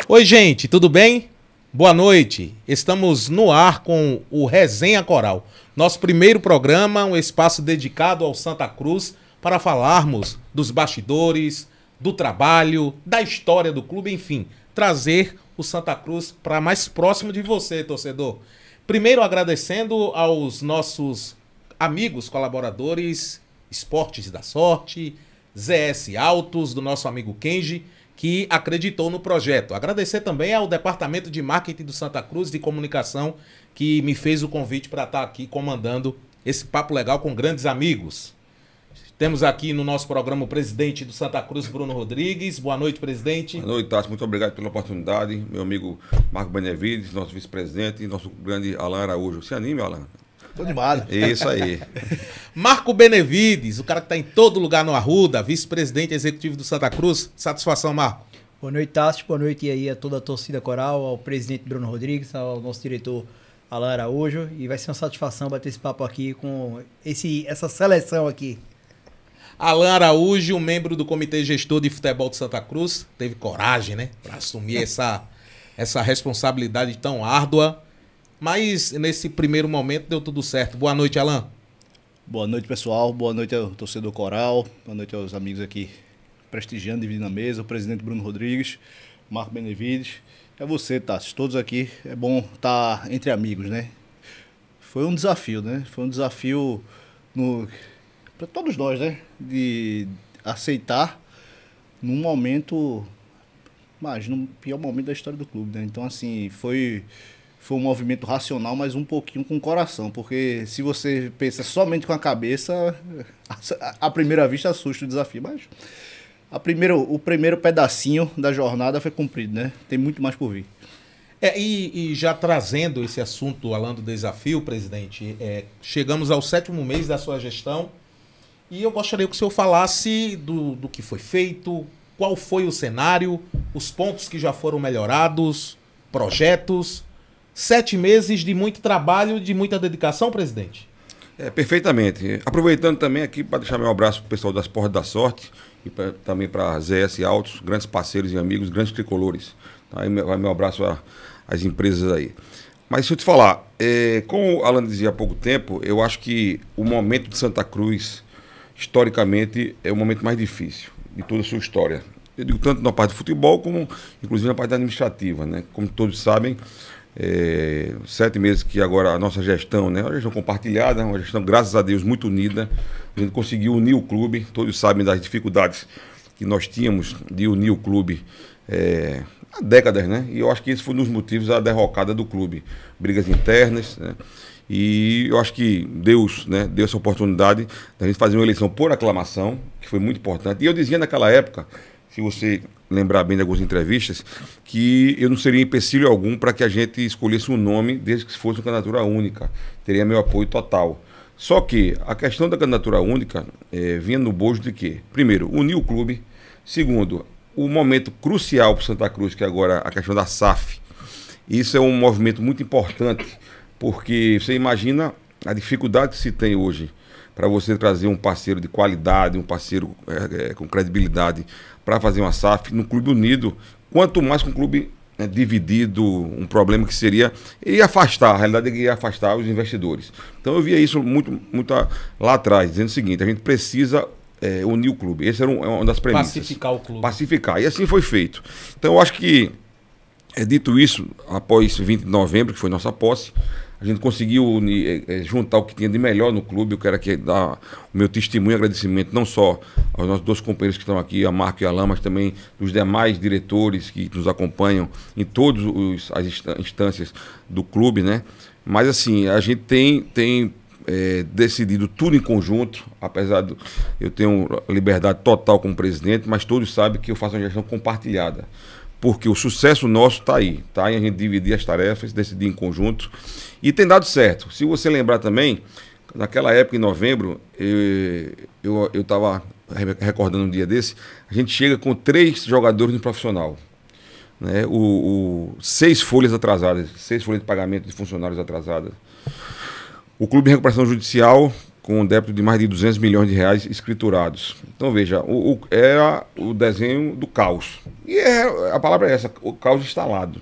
Oi, gente, tudo bem? Boa noite. Estamos no ar com o Resenha Coral, nosso primeiro programa, um espaço dedicado ao Santa Cruz para falarmos dos bastidores, do trabalho, da história do clube, enfim, trazer o Santa Cruz para mais próximo de você, torcedor. Primeiro agradecendo aos nossos amigos colaboradores, Esportes da Sorte, ZS Autos, do nosso amigo Kenji, que acreditou no projeto. Agradecer também ao Departamento de Marketing do Santa Cruz de Comunicação, que me fez o convite para estar aqui comandando esse papo legal com grandes amigos. Temos aqui no nosso programa o presidente do Santa Cruz, Bruno Rodrigues. Boa noite, presidente. Boa noite, Tássio. Muito obrigado pela oportunidade. Meu amigo Marco Benevides, nosso vice-presidente, e nosso grande Alan Araújo. Se anime, Alan. Tô animado. Isso aí. Marco Benevides, o cara que está em todo lugar no Arruda, vice-presidente executivo do Santa Cruz. Satisfação, Marco. Boa noite, Tássio. Boa noite aí a toda a torcida coral, ao presidente Bruno Rodrigues, ao nosso diretor Alan Araújo. E vai ser uma satisfação bater esse papo aqui com essa seleção aqui. Alan Araújo, um membro do Comitê Gestor de Futebol de Santa Cruz, teve coragem, né, para assumir essa responsabilidade tão árdua. Mas nesse primeiro momento deu tudo certo. Boa noite, Alan. Boa noite, pessoal. Boa noite ao torcedor coral. Boa noite aos amigos aqui prestigiando, dividindo a mesa. O presidente Bruno Rodrigues, Marco Benevides. É você, Tássio. Todos aqui. É bom estar entre amigos, né? Foi um desafio, né? Foi um desafio para todos nós, né? De aceitar num momento, imagina, no pior momento da história do clube, né? Então, assim, foi um movimento racional, mas um pouquinho com o coração, porque se você pensa somente com a cabeça, à primeira vista assusta o desafio, mas o primeiro pedacinho da jornada foi cumprido, né? Tem muito mais por vir. E já trazendo esse assunto, Alan, do desafio, presidente, chegamos ao 7º mês da sua gestão e eu gostaria que o senhor falasse do que foi feito, qual foi o cenário, os pontos que já foram melhorados, projetos. 7 meses de muito trabalho, de muita dedicação, presidente? Perfeitamente. Aproveitando também aqui para deixar meu abraço para o pessoal das Portas da Sorte e também para a ZS Autos, grandes parceiros e amigos, grandes tricolores. Tá? Aí meu abraço às empresas aí. Mas deixa eu te falar, como o Alan dizia há pouco tempo, eu acho que o momento de Santa Cruz, historicamente, é o momento mais difícil de toda a sua história. Eu digo tanto na parte de futebol, como inclusive na parte administrativa, né? Como todos sabem, 7 meses que agora a nossa gestão, né, uma gestão compartilhada, uma gestão, graças a Deus, muito unida. A gente conseguiu unir o clube, todos sabem das dificuldades que nós tínhamos de unir o clube há décadas, né? E eu acho que esse foi um dos motivos da derrocada do clube. Brigas internas, né? E eu acho que Deus, né, deu essa oportunidade da gente fazer uma eleição por aclamação, que foi muito importante. E eu dizia naquela época, se você lembrar bem de algumas entrevistas, que eu não seria empecilho algum para que a gente escolhesse um nome, desde que fosse uma candidatura única. Teria meu apoio total. Só que a questão da candidatura única vinha no bojo de quê? Primeiro, unir o clube. Segundo, o momento crucial para o Santa Cruz, que é agora a questão da SAF. Isso é um movimento muito importante, porque você imagina a dificuldade que se tem hoje para você trazer um parceiro de qualidade, um parceiro com credibilidade para fazer uma SAF no clube unido, quanto mais com o clube dividido, um problema que seria, ia afastar, a realidade é que ia afastar os investidores. Então eu via isso muito lá atrás, dizendo o seguinte, a gente precisa unir o clube. Essa era uma das premissas. Pacificar o clube. Pacificar, e assim foi feito. Então eu acho que, dito isso, após 20 de novembro, que foi nossa posse, a gente conseguiu juntar o que tinha de melhor no clube. Eu quero aqui dar o meu testemunho e agradecimento não só aos nossos 2 companheiros que estão aqui, a Marco e a Alan, mas também dos demais diretores que nos acompanham em todas as instâncias do clube, né? Mas assim, a gente tem decidido tudo em conjunto, apesar de eu ter liberdade total como presidente, mas todos sabem que eu faço uma gestão compartilhada. Porque o sucesso nosso está aí, tá? Em a gente dividir as tarefas, decidir em conjunto. E tem dado certo. Se você lembrar também, naquela época, em novembro, eu estava recordando um dia desse, a gente chega com 3 jogadores no profissional. Né? 6 folhas atrasadas, 6 folhas de pagamento de funcionários atrasadas. O clube de recuperação judicial com um débito de mais de 200 milhões de reais escriturados. Então, veja, era o desenho do caos. E a palavra é essa, o caos instalado.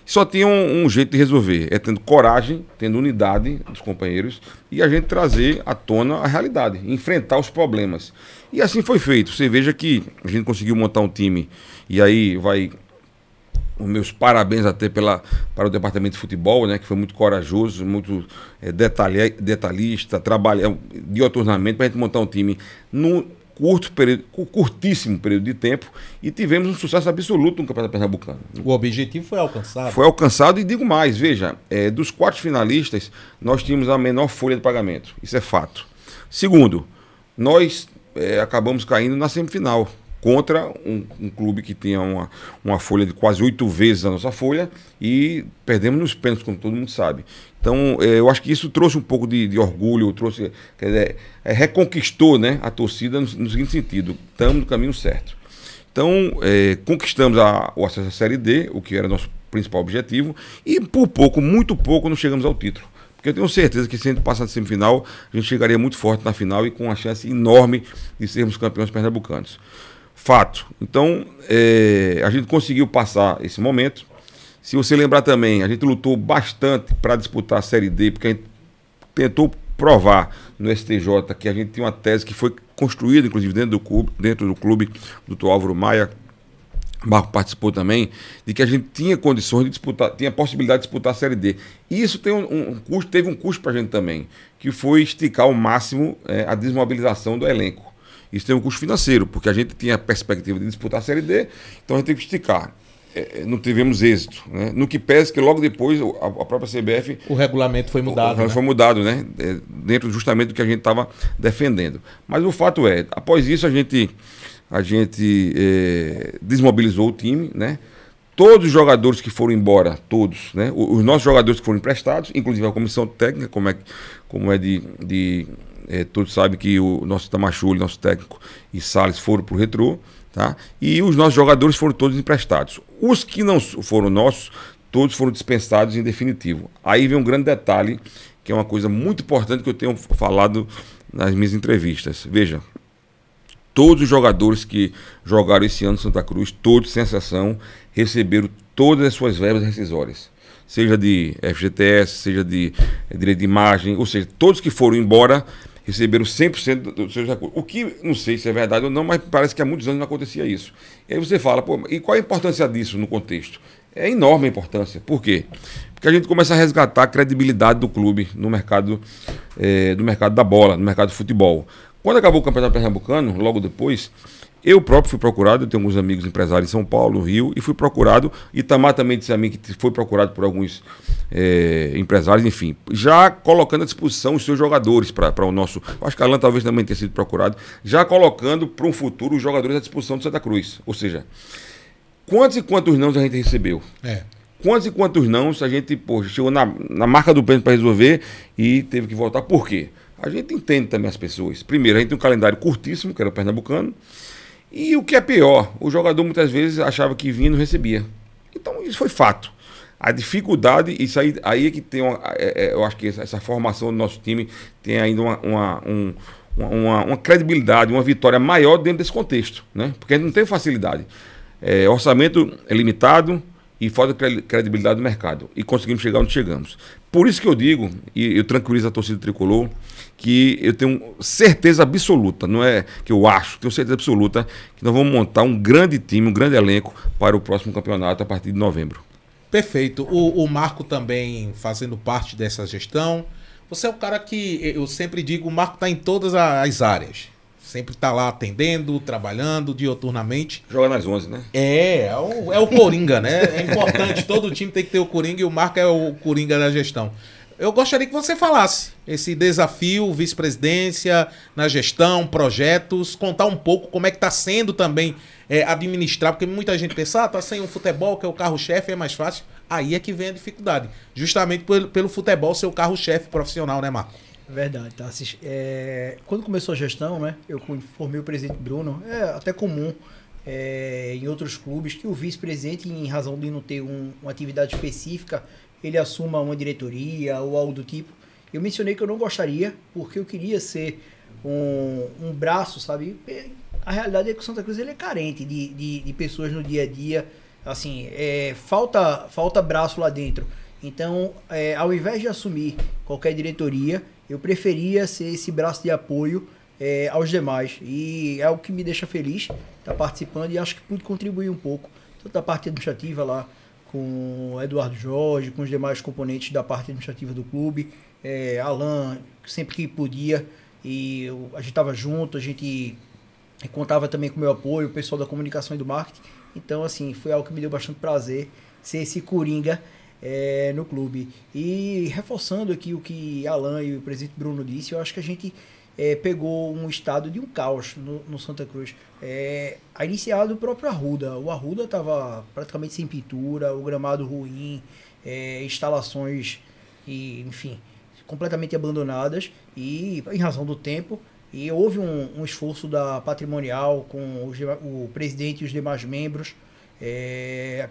Só tinha um jeito de resolver, é tendo coragem, tendo unidade dos companheiros e a gente trazer à tona a realidade, enfrentar os problemas. E assim foi feito. Você veja que a gente conseguiu montar um time, e aí vai os meus parabéns até para o departamento de futebol, né, que foi muito corajoso, muito detalhista, trabalha dioturnamente para a gente montar um time num curtíssimo período de tempo, e tivemos um sucesso absoluto no Campeonato Pernambucano. O objetivo foi alcançado. Foi alcançado, e digo mais, veja, dos 4 finalistas, nós tínhamos a menor folha de pagamento. Isso é fato. Segundo, nós acabamos caindo na semifinal contra um clube que tinha uma folha de quase 8 vezes a nossa folha, e perdemos nos pênaltis, como todo mundo sabe. Então, eu acho que isso trouxe um pouco de orgulho, trouxe, quer dizer, reconquistou, né, a torcida no seguinte sentido: estamos no caminho certo. Então, conquistamos o acesso à Série D, o que era nosso principal objetivo, e por pouco, muito pouco, não chegamos ao título. Porque eu tenho certeza que se a gente passar de semifinal, a gente chegaria muito forte na final e com uma chance enorme de sermos campeões pernambucanos. Fato. Então, a gente conseguiu passar esse momento. Se você lembrar também, a gente lutou bastante para disputar a Série D, porque a gente tentou provar no STJ que a gente tinha uma tese que foi construída, inclusive, dentro do clube, do Dr. Álvaro Maia, Marco participou também, de que a gente tinha condições de disputar, tinha possibilidade de disputar a Série D. E isso tem um custo, teve um custo para a gente também, que foi esticar ao máximo a desmobilização do elenco. Isso tem um custo financeiro, porque a gente tinha a perspectiva de disputar a Série D, então a gente teve que esticar. Não tivemos êxito, né? No que pese que logo depois a própria CBF... O regulamento foi mudado. Foi mudado, né? Dentro justamente do que a gente estava defendendo. Mas o fato é, após isso a gente desmobilizou o time, né? Todos os jogadores que foram embora, todos, né? Os nossos jogadores que foram emprestados, inclusive a comissão técnica, todos sabem que o nosso Tamachule, nosso técnico, e Salles foram para o Retrô, tá? E os nossos jogadores foram todos emprestados. Os que não foram nossos, todos foram dispensados em definitivo. Aí vem um grande detalhe, que é uma coisa muito importante que eu tenho falado nas minhas entrevistas. Veja, todos os jogadores que jogaram esse ano no Santa Cruz, todos, sem exceção, receberam todas as suas verbas rescisórias. Seja de FGTS, seja de direito de imagem, ou seja, todos que foram embora receberam 100% dos seus recursos. O que, não sei se é verdade ou não, mas parece que há muitos anos não acontecia isso. E aí você fala, pô, e qual a importância disso no contexto? É enorme a importância. Por quê? Porque a gente começa a resgatar a credibilidade do clube no mercado, do mercado da bola, no mercado do futebol. Quando acabou o Campeonato Pernambucano, logo depois, eu próprio fui procurado, eu tenho alguns amigos empresários em São Paulo, no Rio, e fui procurado. Itamar também disse a mim que foi procurado por alguns empresários, enfim, já colocando à disposição os seus jogadores para o nosso... Acho que Alan talvez também tenha sido procurado, já colocando para um futuro os jogadores à disposição do Santa Cruz. Ou seja, quantos e quantos nãos a gente recebeu? Quantos e quantos nãos a gente chegou na marca do pênalti para resolver e teve que voltar? Por quê? A gente entende também as pessoas. Primeiro, a gente tem um calendário curtíssimo, que era o pernambucano, e o que é pior, o jogador muitas vezes achava que vinha e não recebia. Então isso foi fato. A dificuldade, isso aí é que tem, eu acho que essa formação do nosso time tem ainda uma credibilidade, uma vitória maior dentro desse contexto, né? Porque a gente não tem facilidade. Orçamento é limitado e falta credibilidade do mercado. E conseguimos chegar onde chegamos. Por isso que eu digo, e eu tranquilizo a torcida tricolor, que eu tenho certeza absoluta, não é que eu acho, tenho certeza absoluta que nós vamos montar um grande time, um grande elenco para o próximo campeonato a partir de novembro. Perfeito. O Marco também fazendo parte dessa gestão. Você é o cara que, eu sempre digo, o Marco está em todas as áreas. Sempre está lá atendendo, trabalhando dioturnamente. Joga nas 11, né? É o Coringa, né? É importante, todo time tem que ter o Coringa e o Marco é o Coringa da gestão. Eu gostaria que você falasse esse desafio, vice-presidência, na gestão, projetos, contar um pouco como é que está sendo também administrar, porque muita gente pensa, tá sem o futebol, que é o carro-chefe, é mais fácil. Aí é que vem a dificuldade, justamente pelo futebol ser o carro-chefe profissional, né, Marco? Verdade, tá. Quando começou a gestão, né, eu informei o presidente Bruno, é até comum em outros clubes que o vice-presidente, em razão de não ter uma atividade específica, ele assuma uma diretoria ou algo do tipo. Eu mencionei que eu não gostaria, porque eu queria ser um braço, sabe? A realidade é que o Santa Cruz ele é carente de pessoas no dia a dia. Assim, falta braço lá dentro. Então, ao invés de assumir qualquer diretoria, eu preferia ser esse braço de apoio aos demais. E é o que me deixa feliz estar participando e acho que pude contribuir um pouco. Tanto da parte administrativa lá com o Eduardo Jorge, com os demais componentes da parte administrativa do clube, Alan, sempre que podia, e a gente estava junto, a gente contava também com o meu apoio, o pessoal da comunicação e do marketing. Então, assim, foi algo que me deu bastante prazer ser esse coringa no clube. E reforçando aqui o que Alan e o presidente Bruno disse, eu acho que a gente pegou um estado de um caos no Santa Cruz. A iniciar do próprio Arruda. O Arruda estava praticamente sem pintura, o gramado ruim, instalações, enfim, completamente abandonadas, e em razão do tempo. E houve um esforço da Patrimonial com o presidente e os demais membros.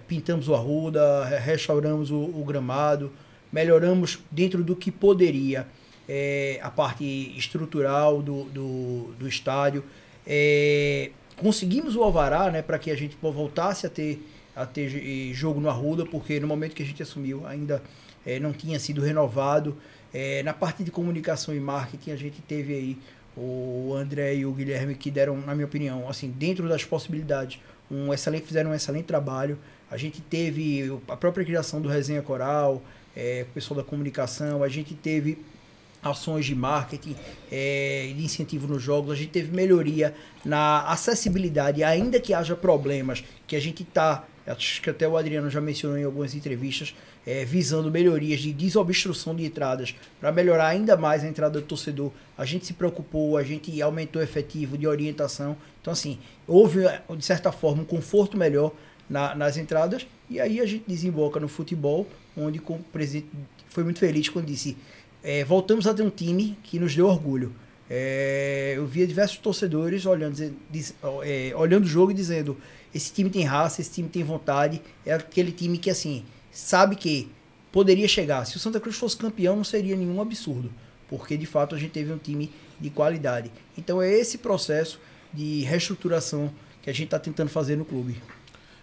Pintamos o Arruda, restauramos o gramado, melhoramos dentro do que poderia a parte estrutural do estádio. Conseguimos o alvará, né, para que a gente voltasse a ter jogo no Arruda, porque no momento que a gente assumiu ainda não tinha sido renovado. Na parte de comunicação e marketing, a gente teve aí o André e o Guilherme, que deram, na minha opinião, assim, dentro das possibilidades, fizeram um excelente trabalho. A gente teve a própria criação do Resenha Coral, o pessoal da comunicação, a gente teve ações de marketing, de incentivo nos jogos, a gente teve melhoria na acessibilidade, ainda que haja problemas, que a gente está, acho que até o Adriano já mencionou em algumas entrevistas, visando melhorias de desobstrução de entradas, para melhorar ainda mais a entrada do torcedor. A gente se preocupou, a gente aumentou o efetivo de orientação. Então, assim, houve, de certa forma, um conforto melhor nas entradas, e aí a gente desemboca no futebol, onde o presidente foi muito feliz quando disse: voltamos a ter um time que nos deu orgulho. Eu via diversos torcedores olhando o jogo e dizendo: esse time tem raça, esse time tem vontade, é aquele time que, assim, sabe que poderia chegar. Se o Santa Cruz fosse campeão, não seria nenhum absurdo, porque de fato a gente teve um time de qualidade. Então é esse processo de reestruturação que a gente está tentando fazer no clube.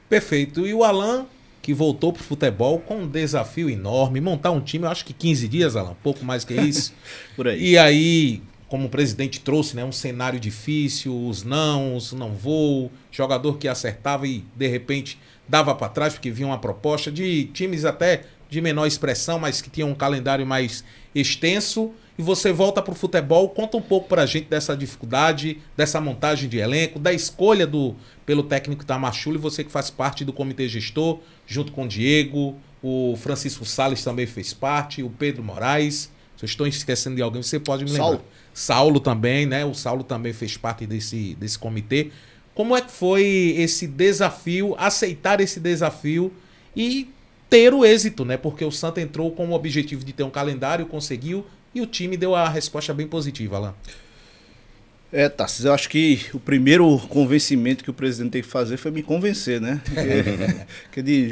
Perfeito. E o Alan, que voltou pro futebol com um desafio enorme, montar um time, eu acho que 15 dias, Alan, pouco mais que isso. Por aí. E aí, como o presidente trouxe, né, um cenário difícil, os não vou, jogador que acertava e de repente dava para trás porque vinha uma proposta de times até de menor expressão, mas que tinham um calendário mais extenso. E você volta pro futebol, conta um pouco pra gente dessa dificuldade, dessa montagem de elenco, da escolha pelo técnico Tamachule, você que faz parte do comitê gestor, junto com o Diego, o Francisco Salles também fez parte, o Pedro Moraes. Se eu estou esquecendo de alguém, você pode me lembrar. Saulo também, né? O Saulo também fez parte desse comitê. Como é que foi esse desafio, aceitar esse desafio e ter o êxito, né? Porque o Santa entrou com o objetivo de ter um calendário, conseguiu, e o time deu a resposta bem positiva lá. Tassis, eu acho que o primeiro convencimento que o presidente tem que fazer foi me convencer, né?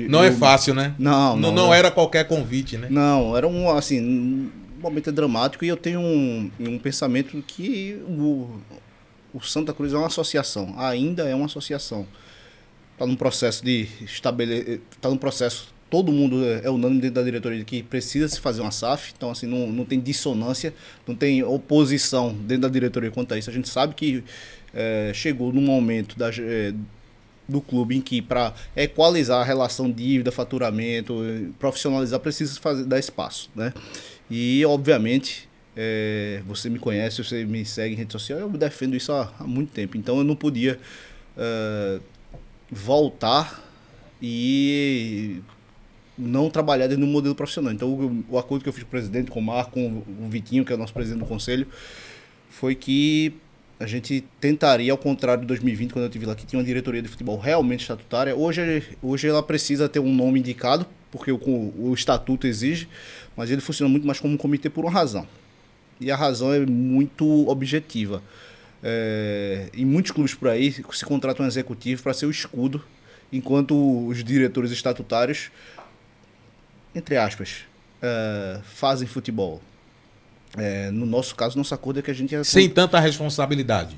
Não é fácil, né? Não era qualquer convite, né? Não, era um momento dramático, e eu tenho um pensamento que o Santa Cruz é uma associação, ainda é uma associação. Está num processo todo mundo é unânime dentro da diretoria de que precisa se fazer uma SAF, então assim, não tem dissonância, não tem oposição dentro da diretoria quanto a isso. A gente sabe que chegou num momento do clube em que, para equalizar a relação dívida, faturamento, profissionalizar, precisa dar espaço, né? E, obviamente, você me conhece, você me segue em rede social, eu defendo isso há muito tempo. Então, eu não podia voltar e não trabalhar dentro do modelo profissional. Então, o acordo que eu fiz com o presidente, com o Marco, com o Vitinho, que é o nosso presidente do conselho, foi que a gente tentaria, ao contrário de 2020, quando eu estive lá, que tinha uma diretoria de futebol realmente estatutária. Hoje ela precisa ter um nome indicado, porque o estatuto exige, mas ele funciona muito mais como um comitê por uma razão. E a razão é muito objetiva. Em muitos clubes por aí se contrata um executivo para ser o escudo, enquanto os diretores estatutários, entre aspas, fazem futebol. No nosso caso, nosso acordo é que a gente... Sem tanta responsabilidade.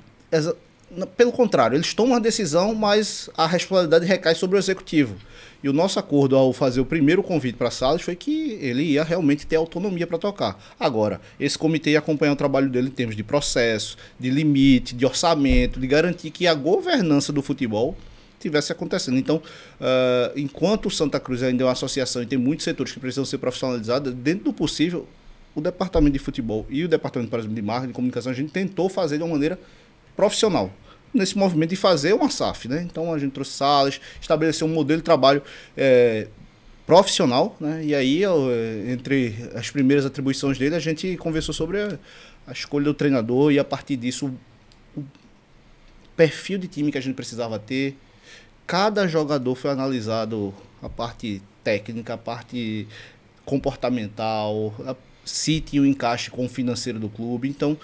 Pelo contrário, eles tomam a decisão, mas a responsabilidade recai sobre o executivo. E o nosso acordo, ao fazer o primeiro convite para Salles, foi que ele ia realmente ter autonomia para tocar. Agora, esse comitê ia acompanhar o trabalho dele em termos de processo, de limite, de orçamento, de garantir que a governança do futebol estivesse acontecendo. Então, enquanto o Santa Cruz ainda é uma associação e tem muitos setores que precisam ser profissionalizados, dentro do possível, o departamento de futebol e o departamento, por exemplo, de marketing, de comunicação, a gente tentou fazer de uma maneira profissional, nesse movimento de fazer uma SAF, né? Então a gente trouxe Salles, estabeleceu um modelo de trabalho profissional, né? E aí, entre as primeiras atribuições dele, a gente conversou sobre a escolha do treinador e a partir disso o perfil de time que a gente precisava ter. Cada jogador foi analisado, a parte técnica, a parte comportamental, se tinha um encaixe com o financeiro do clube. Então,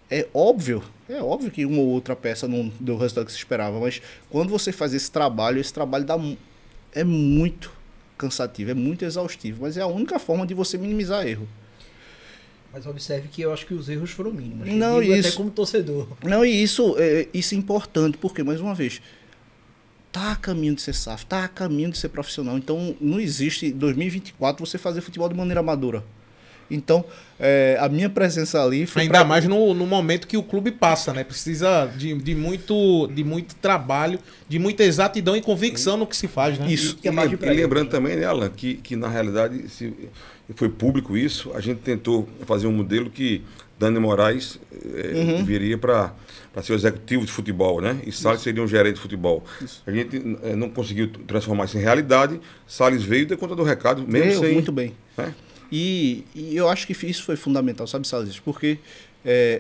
é óbvio que uma ou outra peça não deu o resultado que se esperava, mas quando você faz esse trabalho é muito cansativo, é muito exaustivo, mas é a única forma de você minimizar erro. Mas observe que eu acho que os erros foram mínimos. Não, isso, até como torcedor. Não, e isso é importante, porque, mais uma vez, tá a caminho de ser SAF, tá a caminho de ser profissional. Então, não existe, em 2024, você fazer futebol de maneira amadora. Então, a minha presença ali foi... Ainda mais no momento que o clube passa, né? Precisa de muito trabalho, de muita exatidão e convicção no que se faz, né? Isso. E lembrando também, né, Alan, que na realidade, se foi público isso, a gente tentou fazer um modelo que Dani Moraes viria para ser o executivo de futebol, né? E Salles seria um gerente de futebol. Isso. A gente não conseguiu transformar isso em realidade. Salles veio e deu conta do recado, mesmo sem... Muito bem. Né? E eu acho que isso foi fundamental, sabe, Salles? Porque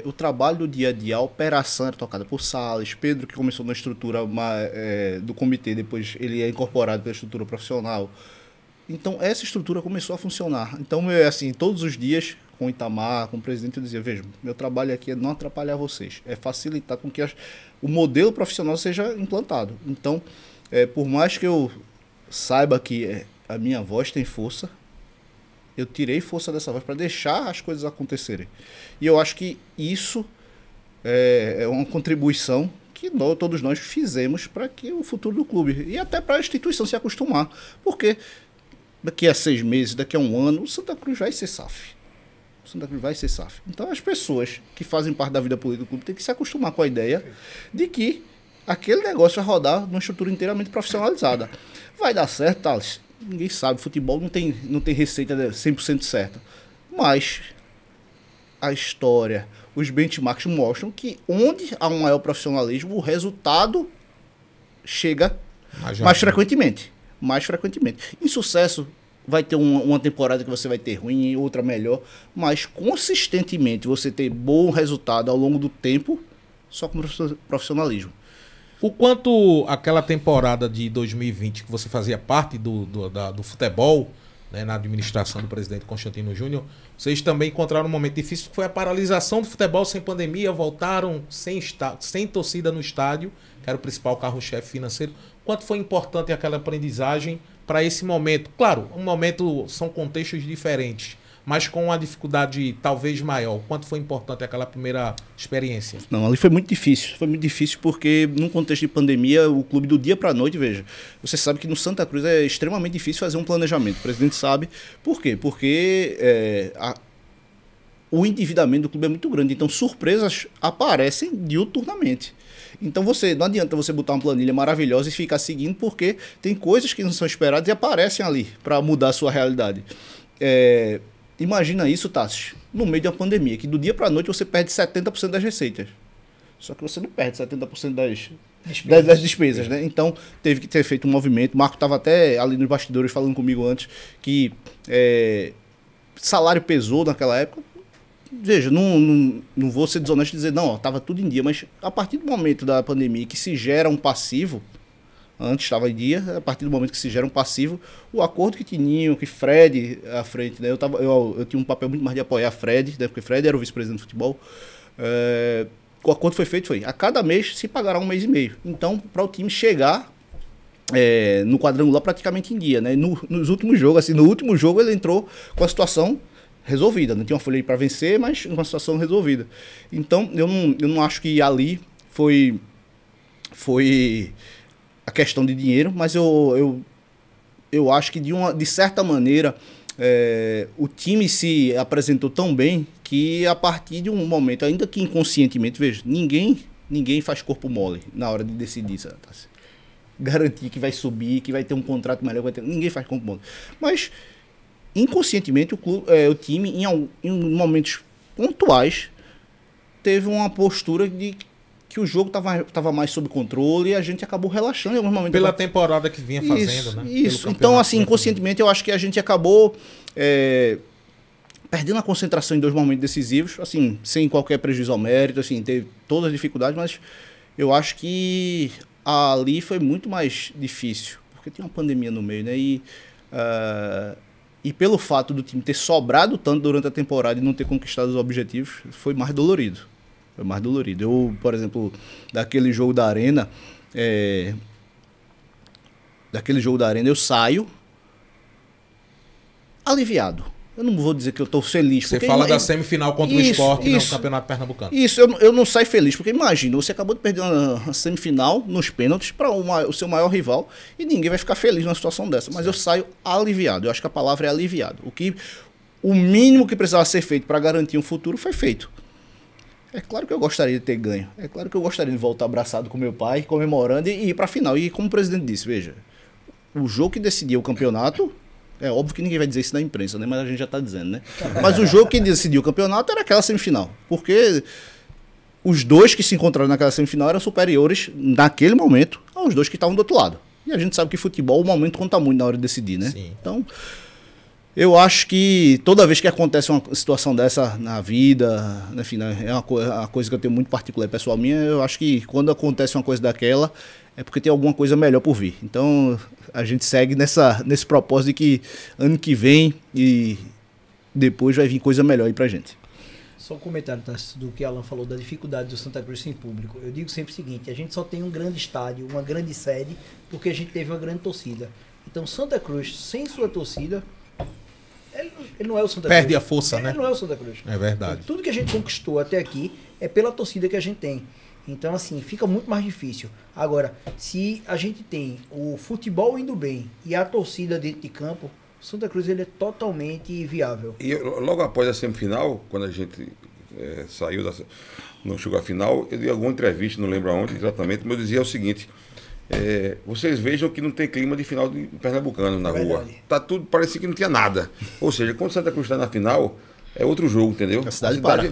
o trabalho do dia a dia, a operação era tocada por Salles, Pedro, que começou na estrutura do comitê, depois ele é incorporado pela estrutura profissional. Então, essa estrutura começou a funcionar. Então, assim, todos os dias, com o Itamar, com o presidente, eu dizia, veja, meu trabalho aqui é não atrapalhar vocês, é facilitar com que o modelo profissional seja implantado. Então, por mais que eu saiba que a minha voz tem força, eu tirei força dessa voz para deixar as coisas acontecerem. E eu acho que isso é uma contribuição que todos nós fizemos para que o futuro do clube, e até para a instituição se acostumar. Porque daqui a 6 meses, daqui a 1 ano, o Santa Cruz vai ser SAF. O Santa Cruz vai ser SAF. Então as pessoas que fazem parte da vida política do clube têm que se acostumar com a ideia de que aquele negócio vai rodar numa estrutura inteiramente profissionalizada. Vai dar certo, Thales? Ninguém sabe, futebol não tem receita 100% certa. Mas a história, os benchmarks mostram que onde há um maior profissionalismo, o resultado chega mais frequentemente. Mais frequentemente. Em sucesso, vai ter uma temporada que você vai ter ruim, outra melhor, mas consistentemente você ter bom resultado ao longo do tempo, só com profissionalismo. O quanto aquela temporada de 2020, que você fazia parte do futebol, né, na administração do presidente Constantino Júnior, vocês também encontraram um momento difícil, que foi a paralisação do futebol sem pandemia, voltaram sem torcida no estádio, que era o principal carro-chefe financeiro. Quanto foi importante aquela aprendizagem para esse momento? Claro, são contextos diferentes, mas com uma dificuldade talvez maior. Quanto foi importante aquela primeira experiência? Não, ali foi muito difícil. Foi muito difícil porque, num contexto de pandemia, o clube do dia para a noite, veja, você sabe que no Santa Cruz é extremamente difícil fazer um planejamento. O presidente sabe. Por quê? Porque o endividamento do clube é muito grande. Então, surpresas aparecem diuturnamente. Então, não adianta você botar uma planilha maravilhosa e ficar seguindo, porque tem coisas que não são esperadas e aparecem ali para mudar a sua realidade. Imagina isso, Tassi, no meio de uma pandemia, que do dia para a noite você perde 70% das receitas. Só que você não perde 70% das despesas, né? Então, teve que ter feito um movimento. O Marco estava até ali nos bastidores falando comigo antes que salário pesou naquela época. Veja, não vou ser desonesto e dizer, não, estava tudo em dia, mas a partir do momento da pandemia que se gera um passivo, antes estava em dia, a partir do momento que se gera um passivo, o acordo que Tininho, que Fred à frente, né, eu tinha um papel muito mais de apoiar Fred, né, porque Fred era o vice-presidente de futebol, o acordo foi feito, a cada mês se pagará 1 mês e meio. Então, para o time chegar no quadrangular praticamente em dia, né, nos últimos jogos, assim, no último jogo ele entrou com a situação resolvida, não tinha uma folha para vencer, mas uma situação resolvida. Então, eu não acho que ali foi a questão de dinheiro, mas eu acho que de certa maneira o time se apresentou tão bem que a partir de um momento, ainda que inconscientemente, veja, ninguém faz corpo mole na hora de decidir, sabe? Garantir que vai subir, que vai ter um contrato melhor, ninguém faz corpo mole. Mas inconscientemente o time em momentos pontuais teve uma postura de que o jogo estava mais sob controle e a gente acabou relaxando em alguns momentos. Pela temporada que vinha fazendo, né? Isso. Então, assim, inconscientemente, eu acho que a gente acabou perdendo a concentração em 2 momentos decisivos, assim, sem qualquer prejuízo ao mérito, assim, teve todas as dificuldades, mas eu acho que ali foi muito mais difícil, porque tinha uma pandemia no meio, né? E pelo fato do time ter sobrado tanto durante a temporada e não ter conquistado os objetivos, foi mais dolorido. Foi mais dolorido. Eu, por exemplo, daquele jogo da Arena, eu saio aliviado. Eu não vou dizer que eu estou feliz. Você fala da semifinal contra o Sport no Campeonato Pernambucano. Isso, eu não saio feliz, porque imagina, você acabou de perder uma semifinal nos pênaltis para o seu maior rival e ninguém vai ficar feliz numa situação dessa. Mas eu saio aliviado. Eu acho que a palavra é aliviado. O mínimo que precisava ser feito para garantir um futuro foi feito. É claro que eu gostaria de ter ganho. É claro que eu gostaria de voltar abraçado com meu pai, comemorando e ir para a final. E como o presidente disse, veja, o jogo que decidiu o campeonato, é óbvio que ninguém vai dizer isso na imprensa, né? Mas a gente já está dizendo, né? Mas o jogo que decidiu o campeonato era aquela semifinal. Porque os 2 que se encontraram naquela semifinal eram superiores, naquele momento, aos 2 que estavam do outro lado. E a gente sabe que futebol, o momento conta muito na hora de decidir, né? Sim. Então, eu acho que toda vez que acontece uma situação dessa na vida, enfim, é uma coisa que eu tenho muito particular pessoal minha, eu acho que quando acontece uma coisa daquela, é porque tem alguma coisa melhor por vir. Então, a gente segue nesse propósito de que ano que vem e depois vai vir coisa melhor aí pra gente. Só um comentário do que Alan falou, da dificuldade do Santa Cruz sem público. Eu digo sempre o seguinte, a gente só tem um grande estádio, uma grande sede, porque a gente teve uma grande torcida. Então, Santa Cruz, sem sua torcida, ele não é o Santa Cruz. Perde a força, né? Ele não é o Santa Cruz. É verdade. Tudo que a gente conquistou até aqui é pela torcida que a gente tem. Então, assim, fica muito mais difícil. Agora, se a gente tem o futebol indo bem e a torcida dentro de campo, o Santa Cruz ele é totalmente viável. E logo após a semifinal, quando a gente não chegou à final, eu dei alguma entrevista, não lembro aonde exatamente, mas eu dizia o seguinte: vocês vejam que não tem clima de final de Pernambucano na rua. Tá tudo, parecia que não tinha nada. Ou seja, quando o Santa Cruz está na final, é outro jogo, entendeu? A cidade para.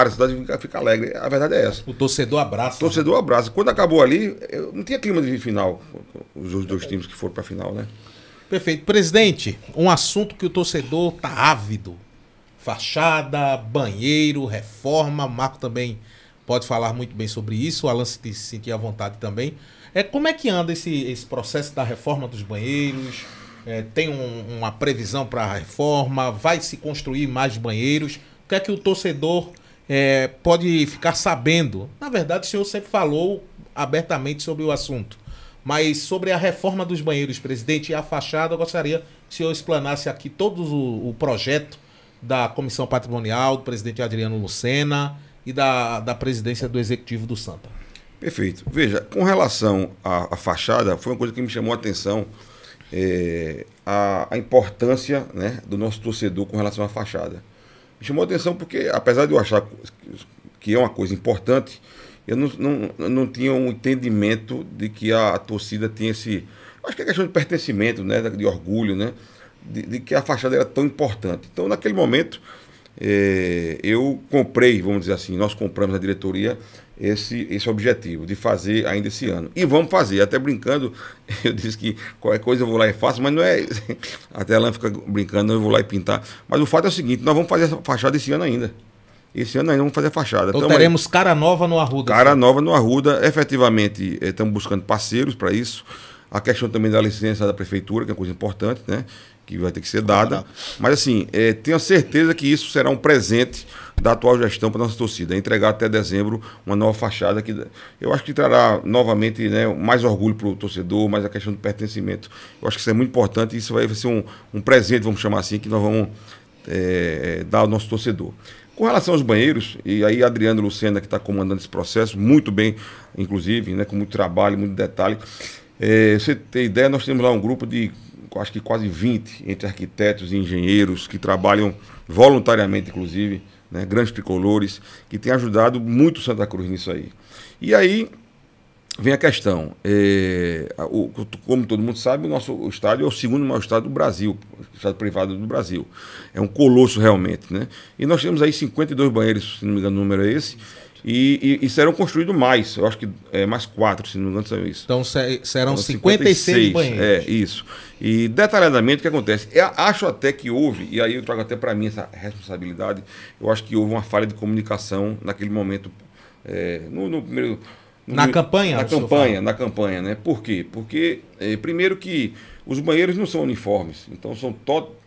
A cidade fica alegre. A verdade é essa. O torcedor abraça. O torcedor abraça. Quando acabou ali, não tinha clima de final. Os 2 times que foram para a final, né? Perfeito. Presidente, um assunto que o torcedor tá ávido. Fachada, banheiro, reforma. O Marco também pode falar muito bem sobre isso. O Alan se sentir à vontade também. Como é que anda esse processo da reforma dos banheiros? Tem uma previsão para a reforma? Vai se construir mais banheiros? O que é que o torcedor pode ficar sabendo? Na verdade, o senhor sempre falou abertamente sobre o assunto. Mas sobre a reforma dos banheiros, presidente, e a fachada, eu gostaria que o senhor explanasse aqui todo o projeto da Comissão Patrimonial, do presidente Adriano Lucena e da presidência do Executivo do Santa. Perfeito. Veja, com relação à fachada, foi uma coisa que me chamou a atenção, a importância, né, do nosso torcedor com relação à fachada. Me chamou a atenção porque, apesar de eu achar que é uma coisa importante, eu não tinha um entendimento de que a torcida tinha esse... Acho que é questão de pertencimento, né, de orgulho, né, de que a fachada era tão importante. Então, naquele momento, eu comprei, vamos dizer assim, nós compramos na diretoria esse objetivo de fazer ainda esse ano. E vamos fazer, até brincando, eu disse que qualquer coisa eu vou lá e faço, mas não é... Até a Alan fica brincando, eu vou lá e pintar. Mas o fato é o seguinte, nós vamos fazer essa fachada esse ano ainda. Esse ano ainda vamos fazer a fachada. Então teremos cara nova no Arruda. Cara nova no Arruda. Efetivamente, estamos buscando parceiros para isso. A questão também da licença da prefeitura, que é uma coisa importante, né? Que vai ter que ser dada. Mas, assim, tenho certeza que isso será um presente da atual gestão para a nossa torcida. Entregar até dezembro uma nova fachada que eu acho que trará novamente, né, mais orgulho para o torcedor, mais a questão do pertencimento. Eu acho que isso é muito importante e isso vai ser um presente, vamos chamar assim, que nós vamos dar ao nosso torcedor. Com relação aos banheiros, e aí Adriano Lucena, que está comandando esse processo, muito bem, inclusive, né, com muito trabalho, muito detalhe. Você tem ideia, nós temos lá um grupo de, acho que quase 20, entre arquitetos e engenheiros, que trabalham voluntariamente, inclusive, né, grandes tricolores, que têm ajudado muito Santa Cruz nisso aí. E aí vem a questão, como todo mundo sabe, o nosso estádio é o segundo maior estádio do Brasil, o estádio privado do Brasil. É um colosso realmente, né? E nós temos aí 52 banheiros, se não me engano o número é esse, e serão construídos mais, eu acho que mais 4, se não me engano são isso. Então serão 56 banheiros. Isso. E detalhadamente o que acontece? Acho até que houve, e aí eu trago até para mim essa responsabilidade, eu acho que houve uma falha de comunicação naquele momento, no primeiro... Na campanha? Na campanha, né? Por quê? Porque, primeiro que os banheiros não são uniformes, então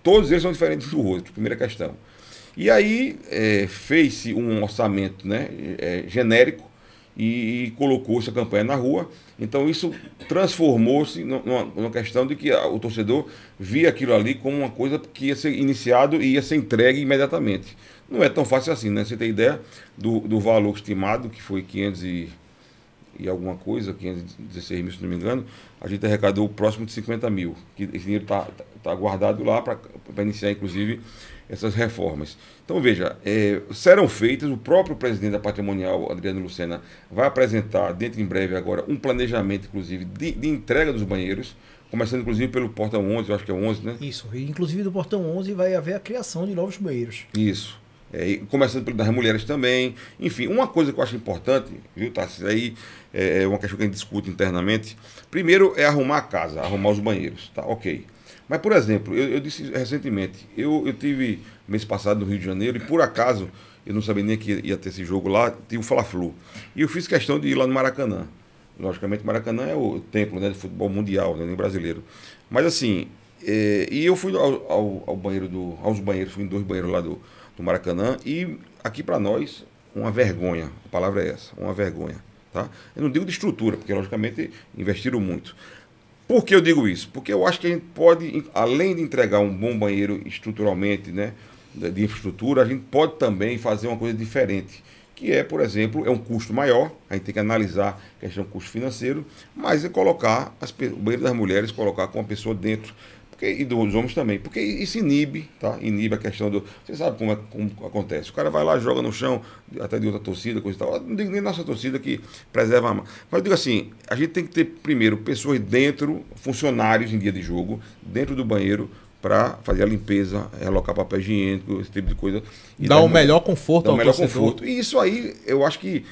todos eles são diferentes do outro, primeira questão. E aí fez-se um orçamento, né, genérico e colocou-se a campanha na rua, então isso transformou-se numa questão de que o torcedor via aquilo ali como uma coisa que ia ser iniciado e ia ser entregue imediatamente. Não é tão fácil assim, né? Você tem ideia do valor estimado, que foi 500 e alguma coisa, 516 mil, se não me engano, a gente arrecadou próximo de 50 mil, que esse dinheiro está guardado lá para iniciar, inclusive, essas reformas. Então, veja, serão feitas, o próprio presidente da Patrimonial, Adriano Lucena, vai apresentar, dentro em breve agora, um planejamento, inclusive, de entrega dos banheiros, começando, inclusive, pelo Portão 11, eu acho que é 11, né? Isso, e inclusive do Portão 11 vai haver a criação de novos banheiros. Isso. Começando pelo das mulheres também. Enfim, uma coisa que eu acho importante, viu, Tarcísio, aí é uma questão que a gente discute internamente. Primeiro é arrumar a casa, arrumar os banheiros, tá? Ok. Mas, por exemplo, eu disse recentemente, eu tive mês passado no Rio de Janeiro e, por acaso, eu não sabia nem que ia ter esse jogo lá, tinha o Fla-Flu. E eu fiz questão de ir lá no Maracanã. Logicamente, Maracanã é o templo, né, de futebol mundial, né, nem brasileiro. Mas, assim, e eu fui ao banheiro aos banheiros, fui em 2 banheiros lá do Maracanã, e aqui para nós, uma vergonha, a palavra é essa, uma vergonha, tá? Eu não digo de estrutura, porque logicamente investiram muito. Por que eu digo isso? Porque eu acho que a gente pode, além de entregar um bom banheiro estruturalmente, né, de infraestrutura, a gente pode também fazer uma coisa diferente, que é, por exemplo, é um custo maior, a gente tem que analisar a questão do custo financeiro, mas é colocar o banheiro das mulheres, colocar com uma pessoa dentro, e dos homens também, porque isso inibe, tá? Inibe a questão do... Você sabe como acontece. O cara vai lá, joga no chão, até de outra torcida, coisa e tal. Não digo nem nossa torcida que preserva a... Mas eu digo assim, a gente tem que ter, primeiro, pessoas dentro, funcionários em dia de jogo, dentro do banheiro, para fazer a limpeza, alocar papel higiênico, esse tipo de coisa. Dá o melhor conforto ao torcedor. Conforto. E isso aí, eu acho que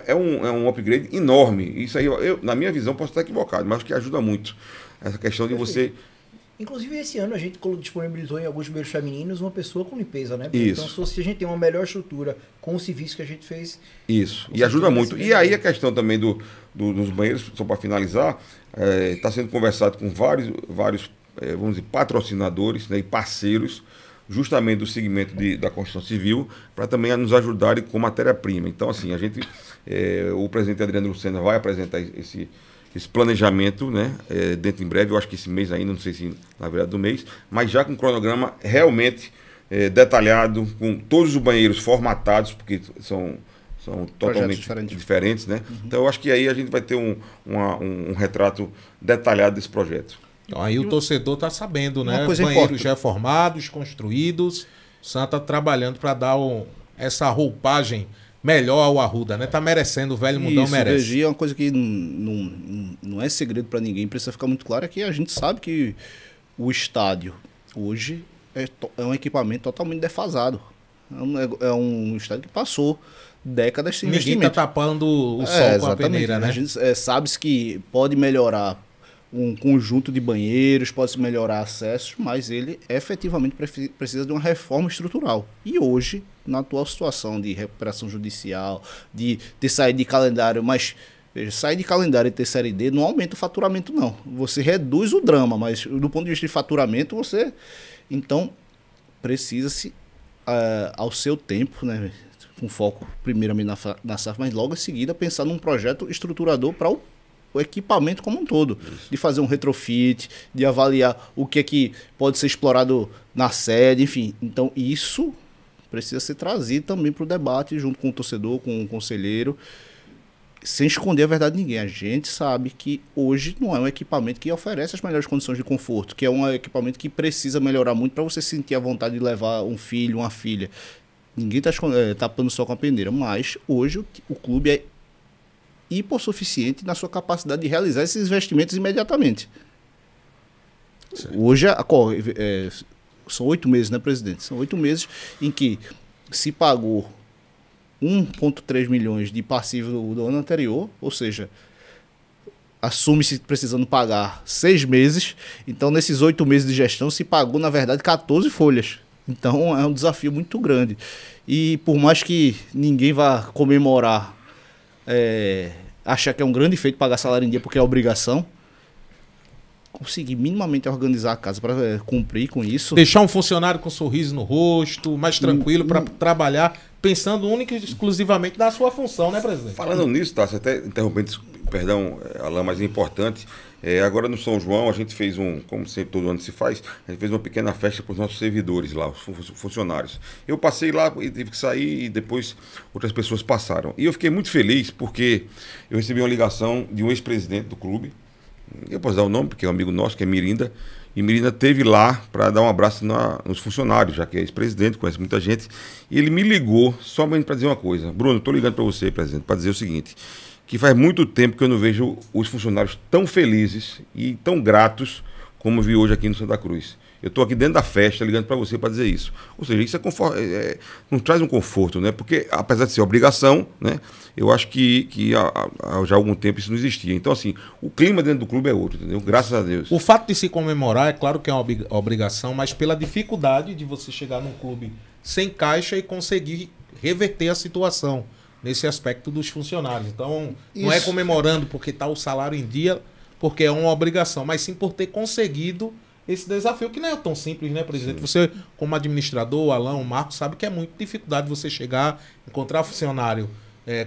é um upgrade enorme. Isso aí, na minha visão, posso estar equivocado, mas acho que ajuda muito. Essa questão de você... Inclusive, esse ano a gente disponibilizou em alguns banheiros femininos uma pessoa com limpeza, né? Isso. Então, se a gente tem uma melhor estrutura com o serviço que a gente fez... Isso, e ajuda muito. E aí a questão também dos banheiros, só para finalizar, está sendo conversado com vários vamos dizer, patrocinadores, né, e parceiros, justamente do segmento da construção civil, para também nos ajudarem com matéria-prima. Então, assim, o presidente Adriano Lucena vai apresentar esse planejamento, né, dentro em breve, eu acho que esse mês ainda, não sei se na verdade do mês, mas já com um cronograma realmente detalhado, com todos os banheiros formatados, porque são totalmente diferentes, né? Uhum. Então eu acho que aí a gente vai ter um retrato detalhado desse projeto. Aí o torcedor está sabendo, né? Banheiros importante. Já formados, construídos, o Santa trabalhando para dar essa roupagem melhor ao Arruda, né? Tá merecendo, o velho mundão merece. Isso, é uma coisa que não é segredo para ninguém, precisa ficar muito claro, é que a gente sabe que o estádio hoje é um equipamento totalmente defasado. É um estádio que passou décadas sem investimento. Ninguém tá tapando o sol com a peneira, né? A gente sabe que pode melhorar um conjunto de banheiros, pode melhorar acessos, mas ele efetivamente precisa de uma reforma estrutural. E hoje, na atual situação de recuperação judicial, de ter saído de calendário, mas veja, sair de calendário e ter Série D não aumenta o faturamento, não. Você reduz o drama, mas do ponto de vista de faturamento, então, precisa-se, ao seu tempo, né, com foco primeiramente na SAF, mas logo em seguida pensar num projeto estruturador para o o equipamento como um todo, de fazer um retrofit, de avaliar o que é que pode ser explorado na sede, enfim. Então isso precisa ser trazido também para o debate, junto com o torcedor, com o conselheiro, sem esconder a verdade de ninguém. A gente sabe que hoje não é um equipamento que oferece as melhores condições de conforto, que é um equipamento que precisa melhorar muito para você sentir a vontade de levar um filho, uma filha. Ninguém está tapando só com a peneira, mas hoje o clube é hipossuficiente na sua capacidade de realizar esses investimentos imediatamente. Certo. Hoje são 8 meses, né, presidente? São 8 meses em que se pagou 1,3 milhões de passivo do ano anterior, ou seja, assume-se precisando pagar 6 meses, então nesses 8 meses de gestão se pagou, na verdade, 14 folhas. Então é um desafio muito grande. E por mais que ninguém vá comemorar, achar que é um grande feito pagar salário em dia porque é obrigação, conseguir minimamente organizar a casa para cumprir com isso. Deixar um funcionário com um sorriso no rosto, mais tranquilo para trabalhar, pensando única e exclusivamente na sua função, né, presidente? Falando nisso, tá, você até interrompendo, perdão, Alain, mas é importante. Agora no São João a gente fez como sempre todo ano se faz, a gente fez uma pequena festa para os nossos servidores lá, os funcionários. Eu passei lá e tive que sair e depois outras pessoas passaram. E eu fiquei muito feliz porque eu recebi uma ligação de um ex-presidente do clube, eu posso dar o nome porque é um amigo nosso, que é Mirinda, e Mirinda esteve lá para dar um abraço nos funcionários, já que é ex-presidente, conhece muita gente, e ele me ligou somente para dizer uma coisa: Bruno, estou ligando para você, presidente, para dizer o seguinte, que faz muito tempo que eu não vejo os funcionários tão felizes e tão gratos como vi hoje aqui no Santa Cruz. Eu estou aqui dentro da festa ligando para você para dizer isso. Ou seja, isso não traz um conforto, né? Porque, apesar de ser obrigação, né? Eu acho que há já algum tempo isso não existia. Então, assim, o clima dentro do clube é outro, entendeu? Graças a Deus. O fato de se comemorar, é claro que é uma obrigação, mas pela dificuldade de você chegar num clube sem caixa e conseguir reverter a situação nesse aspecto dos funcionários. Então, não é comemorando porque está o salário em dia, porque é uma obrigação, mas sim por ter conseguido esse desafio, que não é tão simples, né, presidente? Sim. Você, como administrador, o Alain, o Marcos, sabe que é muita dificuldade você chegar, encontrar funcionário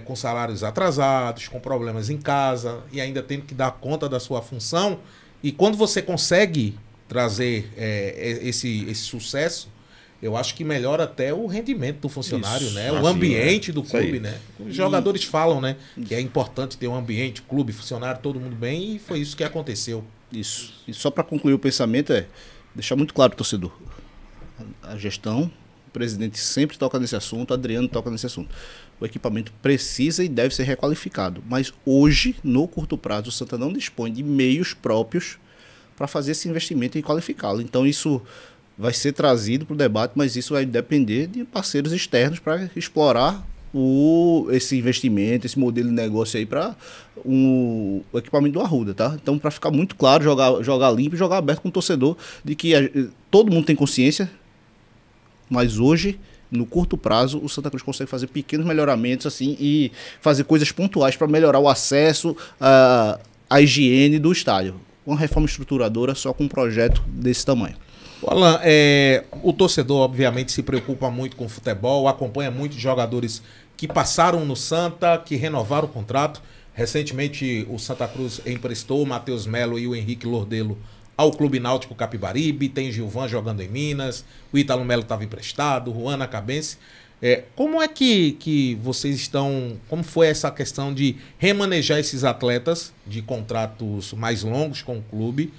com salários atrasados, com problemas em casa, e ainda tendo que dar conta da sua função. E quando você consegue trazer esse sucesso, eu acho que melhora até o rendimento do funcionário, isso, né? O ambiente do clube, né? Os jogadores falam, né? Que é importante ter um ambiente, clube, funcionário, todo mundo bem, e foi isso que aconteceu. Isso. E só para concluir o pensamento deixar muito claro para o torcedor. A gestão, o presidente sempre toca nesse assunto, o Adriano toca nesse assunto. O equipamento precisa e deve ser requalificado. Mas hoje, no curto prazo, o Santa não dispõe de meios próprios para fazer esse investimento e qualificá-lo. Então isso vai ser trazido para o debate, mas isso vai depender de parceiros externos para explorar esse investimento, esse modelo de negócio aí para o equipamento do Arruda, tá? Então, para ficar muito claro, jogar limpo e jogar aberto com o torcedor, de que todo mundo tem consciência, mas hoje, no curto prazo, o Santa Cruz consegue fazer pequenos melhoramentos assim e fazer coisas pontuais para melhorar o acesso, a higiene do estádio. Uma reforma estruturadora só com um projeto desse tamanho. Alain, o torcedor obviamente se preocupa muito com o futebol, acompanha muitos jogadores que passaram no Santa, que renovaram o contrato. Recentemente o Santa Cruz emprestou o Matheus Melo e o Henrique Lordelo ao Clube Náutico Capibaribe, tem Gilvan jogando em Minas, o Ítalo Melo estava emprestado, o Juan Acabense. Como é que vocês estão, como foi essa questão de remanejar esses atletas de contratos mais longos com o clube?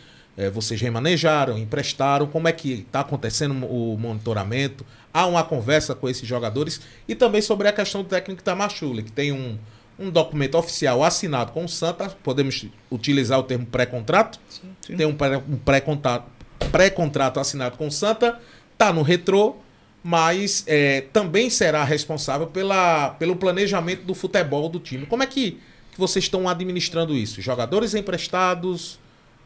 Vocês remanejaram, emprestaram, como é que está acontecendo o monitoramento? Há uma conversa com esses jogadores? E também sobre a questão do técnico Tamachule, que tem um documento oficial assinado com o Santa, podemos utilizar o termo pré-contrato? Sim. Tem um pré-contrato assinado com o Santa, está no retrô, mas também será responsável pelo planejamento do futebol do time. Como é que vocês estão administrando isso? Jogadores emprestados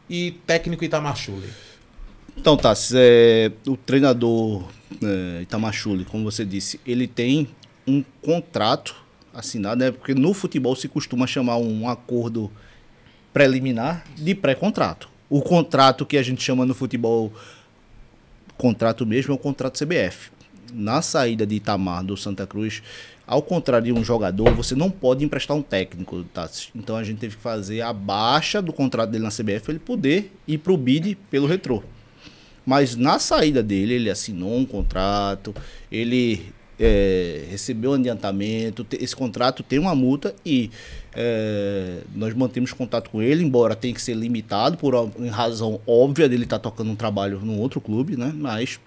e técnico Itamachule? Então, Tassi, o treinador Itamachule, como você disse, ele tem um contrato assinado, né? Porque no futebol se costuma chamar um acordo preliminar de pré-contrato. O contrato que a gente chama no futebol contrato mesmo é o contrato CBF. na saída de Itamar do Santa Cruz, ao contrário de um jogador, você não pode emprestar um técnico, tá? Então a gente teve que fazer a baixa do contrato dele na CBF para ele poder ir para o bid pelo Retrô. Mas na saída dele, ele assinou um contrato, ele recebeu um adiantamento, esse contrato tem uma multa e nós mantemos contato com ele, embora tenha que ser limitado em razão óbvia dele estar tocando um trabalho num outro clube, né? Mas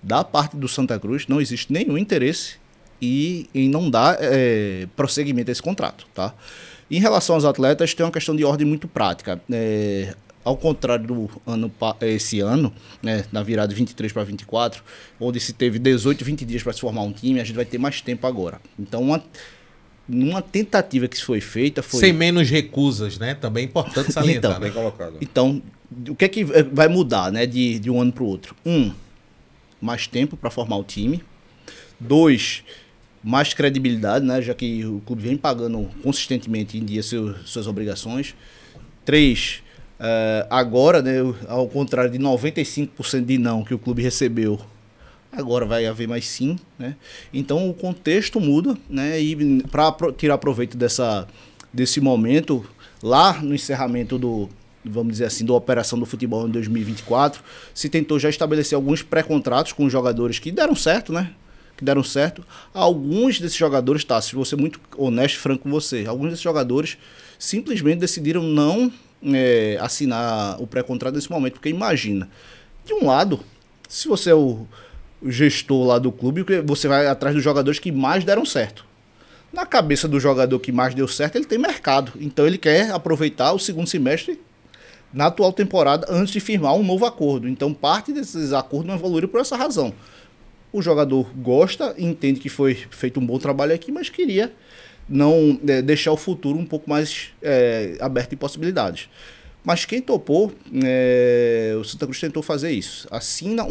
da parte do Santa Cruz não existe nenhum interesse em não dar prosseguimento a esse contrato, tá? Em relação aos atletas, tem uma questão de ordem muito prática. Ao contrário do esse ano, né, na virada de 23 para 24, onde se teve 18, 20 dias para se formar um time, a gente vai ter mais tempo agora. Então, uma tentativa que foi feita foi... Sem menos recusas, né? Também é importante salientar. Bem colocado. Então, o que é que vai mudar, né, de um ano para o outro? Mais tempo para formar o time. 2, mais credibilidade, né, já que o clube vem pagando consistentemente em dia suas obrigações. 3, agora, né, ao contrário de 95% de não que o clube recebeu, agora vai haver mais sim, né? Então o contexto muda, né? E para tirar proveito desse momento, lá no encerramento vamos dizer assim, da operação do futebol em 2024, se tentou já estabelecer alguns pré-contratos com os jogadores que deram certo, né? Alguns desses jogadores, se vou ser muito honesto e franco com você, alguns desses jogadores simplesmente decidiram não assinar o pré-contrato nesse momento, porque imagina, de um lado, se você é o gestor lá do clube, você vai atrás dos jogadores que mais deram certo. Na cabeça do jogador que mais deu certo, ele tem mercado, então ele quer aproveitar o segundo semestre na atual temporada antes de firmar um novo acordo. Então parte desses acordos não evoluíram por essa razão. O jogador gosta, entende que foi feito um bom trabalho aqui, mas queria não deixar o futuro um pouco mais aberto de possibilidades. Mas quem topou, o Santa Cruz tentou fazer isso. Assina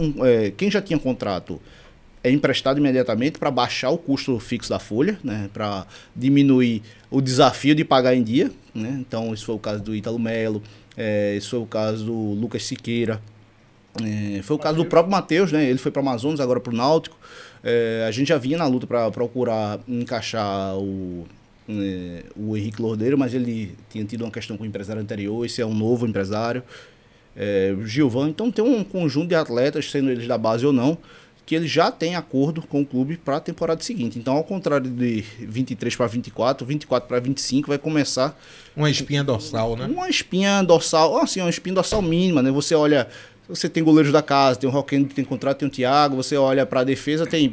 quem já tinha contrato é emprestado imediatamente para baixar o custo fixo da folha, né, para diminuir o desafio de pagar em dia, né? Então, isso foi o caso do Ítalo Melo, isso foi o caso do Lucas Siqueira, foi o caso do próprio Matheus, né? Ele foi para o Amazonas, agora para o Náutico. A gente já vinha na luta para procurar encaixar o Henrique Lordeiro, mas ele tinha tido uma questão com o empresário anterior, esse é um novo empresário, o Gilvan. Então tem um conjunto de atletas, sendo eles da base ou não, que eles já têm acordo com o clube para a temporada seguinte. Então, ao contrário de 23 para 24, 24 para 25 vai começar... Uma espinha dorsal, né? Uma espinha dorsal, assim, uma espinha dorsal mínima, né? Você olha... Você tem goleiros da casa, tem o Roquendo que tem contrato, tem o Thiago, você olha para a defesa, tem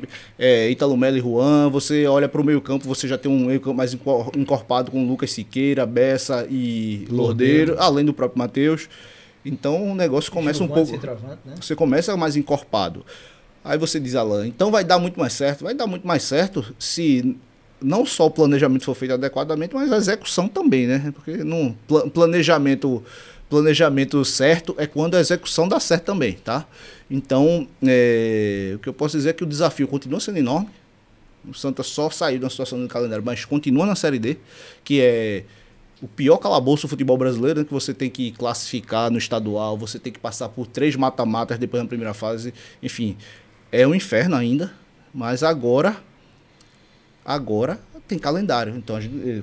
Ítalo Melo e Juan, você olha para o meio campo, você já tem um meio campo mais encorpado com Lucas Siqueira, Bessa e Lordeiro, além do próprio Matheus. Então o negócio começa um pouco... Né? Você começa mais encorpado. Aí você diz, Alan, então vai dar muito mais certo. Vai dar muito mais certo se não só o planejamento for feito adequadamente, mas a execução também, né? Porque no planejamento certo é quando a execução dá certo também, tá? Então, o que eu posso dizer é que o desafio continua sendo enorme. O Santa só saiu de uma situação do calendário, mas continua na Série D, que é o pior calabouço do futebol brasileiro, né? Que você tem que classificar no estadual, você tem que passar por 3 mata-matas depois da primeira fase. Enfim, é um inferno ainda, mas agora tem calendário. Então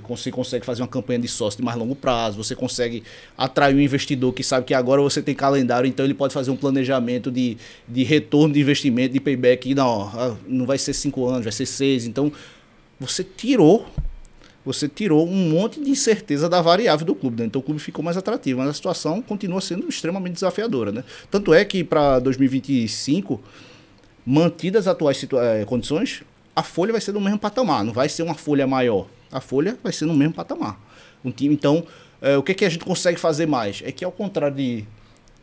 você consegue fazer uma campanha de sócio de mais longo prazo, você consegue atrair um investidor que sabe que agora você tem calendário, então ele pode fazer um planejamento de retorno de investimento, de payback, não vai ser 5 anos, vai ser 6. Então você tirou um monte de incerteza da variável do clube, né? Então o clube ficou mais atrativo, mas a situação continua sendo extremamente desafiadora, né? Tanto é que para 2025, mantidas as atuais condições, a folha vai ser do mesmo patamar, não vai ser uma folha maior. A folha vai ser no mesmo patamar. Então, o que a gente consegue fazer mais? É que ao contrário de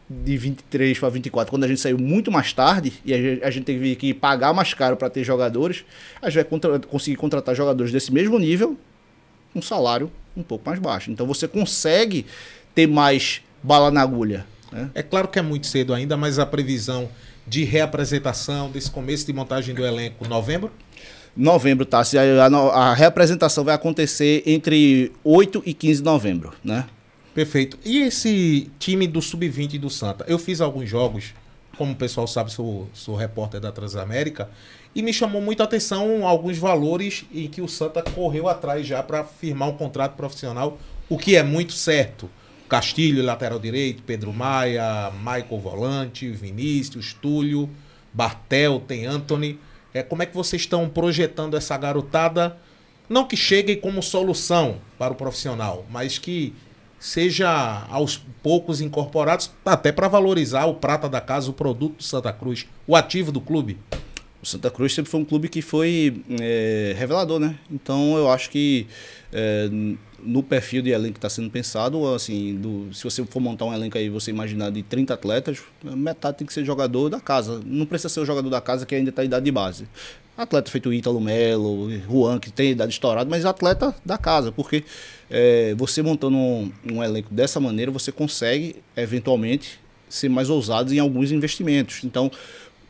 23 para 24, quando a gente saiu muito mais tarde e a gente teve que pagar mais caro para ter jogadores, a gente vai conseguir contratar jogadores desse mesmo nível, um salário um pouco mais baixo. Então você consegue ter mais bala na agulha, né? É claro que é muito cedo ainda, mas a previsão de reapresentação desse começo de montagem do elenco, novembro? Novembro, tá? A reapresentação vai acontecer entre 8 e 15 de novembro, né? Perfeito. E esse time do Sub-20 do Santa? Eu fiz alguns jogos como o pessoal sabe, sou repórter da Transamérica, e me chamou muito a atenção alguns valores em que o Santa correu atrás já para firmar um contrato profissional, o que é muito certo. Castilho, lateral direito, Pedro Maia, Michael Volante, Vinícius, Túlio, Bartel, tem Anthony. Como é que vocês estão projetando essa garotada? Não que chegue como solução para o profissional, mas que seja aos poucos incorporados, até para valorizar o prata da casa, o produto do Santa Cruz, o ativo do clube. O Santa Cruz sempre foi um clube que foi revelador, né? Então eu acho que no perfil de elenco que está sendo pensado, assim, se você for montar um elenco aí, você imaginar de 30 atletas, metade tem que ser jogador da casa. Não precisa ser o jogador da casa que ainda está em idade de base. Atleta feito Ítalo Melo, Juan, que tem idade estourada, mas atleta da casa, porque você montando um elenco dessa maneira, você consegue, eventualmente, ser mais ousado em alguns investimentos. Então,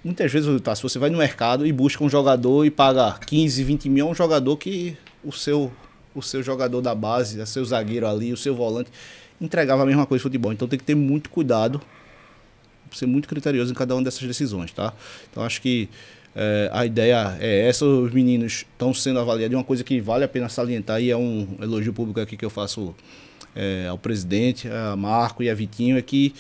muitas vezes, se você vai no mercado e busca um jogador e paga 15, 20 mil, é um jogador que o seu jogador da base, o seu zagueiro ali, o seu volante, entregava a mesma coisa de futebol. Então tem que ter muito cuidado, ser muito criterioso em cada uma dessas decisões, tá? Então acho que a ideia é essa. Os meninos estão sendo avaliados. Uma coisa que vale a pena salientar, e é um elogio público aqui que eu faço ao presidente, a Marco e a Vitinho, é que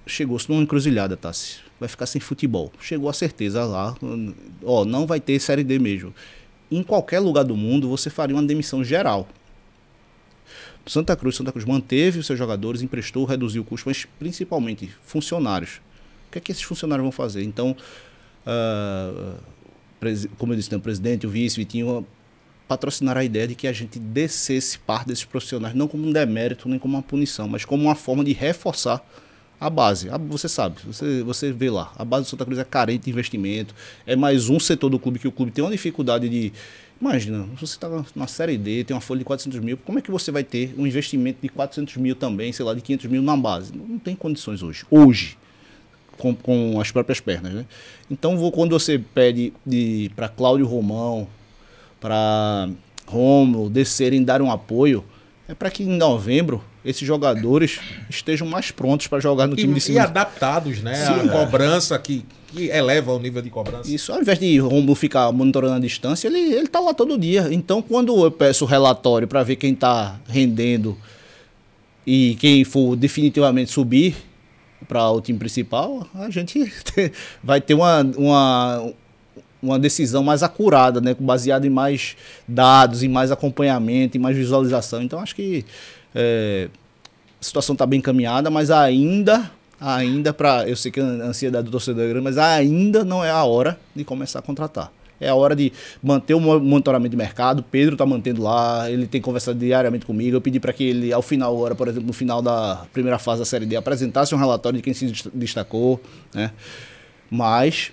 chegou-se numa encruzilhada, Tassi. Vai ficar sem futebol. Chegou a certeza lá, não vai ter Série D mesmo. Em qualquer lugar do mundo, você faria uma demissão geral. Santa Cruz manteve os seus jogadores, emprestou, reduziu o custo, mas principalmente funcionários. O que é que esses funcionários vão fazer? Então, como eu disse, o presidente, o vice, Vitinho, patrocinaram a ideia de que a gente descesse parte desses profissionais, não como um demérito, nem como uma punição, mas como uma forma de reforçar a base. Você sabe, você vê lá, a base do Santa Cruz é carente de investimento, é mais um setor do clube que o clube tem uma dificuldade de... Imagina, você está na Série D, tem uma folha de 400 mil, como é que você vai ter um investimento de 400 mil também, sei lá, de 500 mil na base? Não tem condições hoje, com as próprias pernas, né? Então, quando você pede para Cláudio Romão, para Romulo descerem, dar um apoio, é para que em novembro esses jogadores estejam mais prontos para jogar no time de cima. E adaptados, né? Sim, a cobrança que eleva o nível de cobrança. Isso, ao invés de Romulo ficar monitorando a distância, ele tá lá todo dia. Então, quando eu peço o relatório para ver quem está rendendo e quem for definitivamente subir para o time principal, a gente vai ter uma decisão mais acurada, né, baseada em mais dados, em mais acompanhamento, em mais visualização. Então, acho que a situação está bem encaminhada, mas ainda eu sei que a ansiedade do torcedor é grande, mas ainda não é a hora de começar a contratar. É a hora de manter o monitoramento de mercado. Pedro está mantendo lá, ele tem conversado diariamente comigo. Eu pedi para que ele, ao final, por exemplo, no final da primeira fase da Série D, apresentasse um relatório de quem se destacou, né? Mas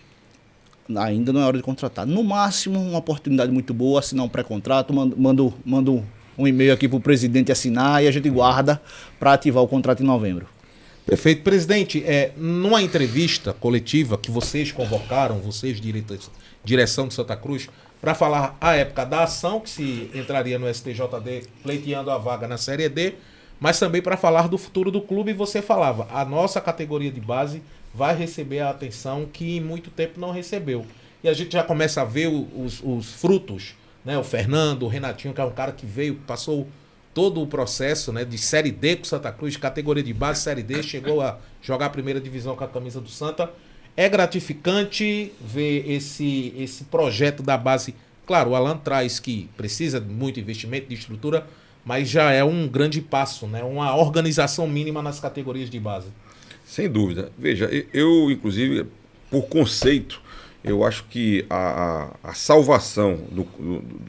ainda não é hora de contratar. No máximo, uma oportunidade muito boa, assinar um pré-contrato, mando um e-mail aqui para o presidente assinar e a gente guarda para ativar o contrato em novembro. Perfeito. Presidente, numa entrevista coletiva que vocês convocaram, vocês, direção de Santa Cruz, para falar à época da ação que se entraria no STJD pleiteando a vaga na Série D, mas também para falar do futuro do clube, você falava, a nossa categoria de base vai receber a atenção que em muito tempo não recebeu. E a gente já começa a ver os frutos, né? O Fernando, o Renatinho, que é um cara que passou todo o processo, né, de Série D com Santa Cruz, categoria de base, Série D, chegou a jogar a primeira divisão com a camisa do Santa. É gratificante ver esse projeto da base. Claro, o Alan traz que precisa de muito investimento, de estrutura, mas já é um grande passo, né? Uma organização mínima nas categorias de base. Sem dúvida. Veja, eu inclusive, por conceito, eu acho que a salvação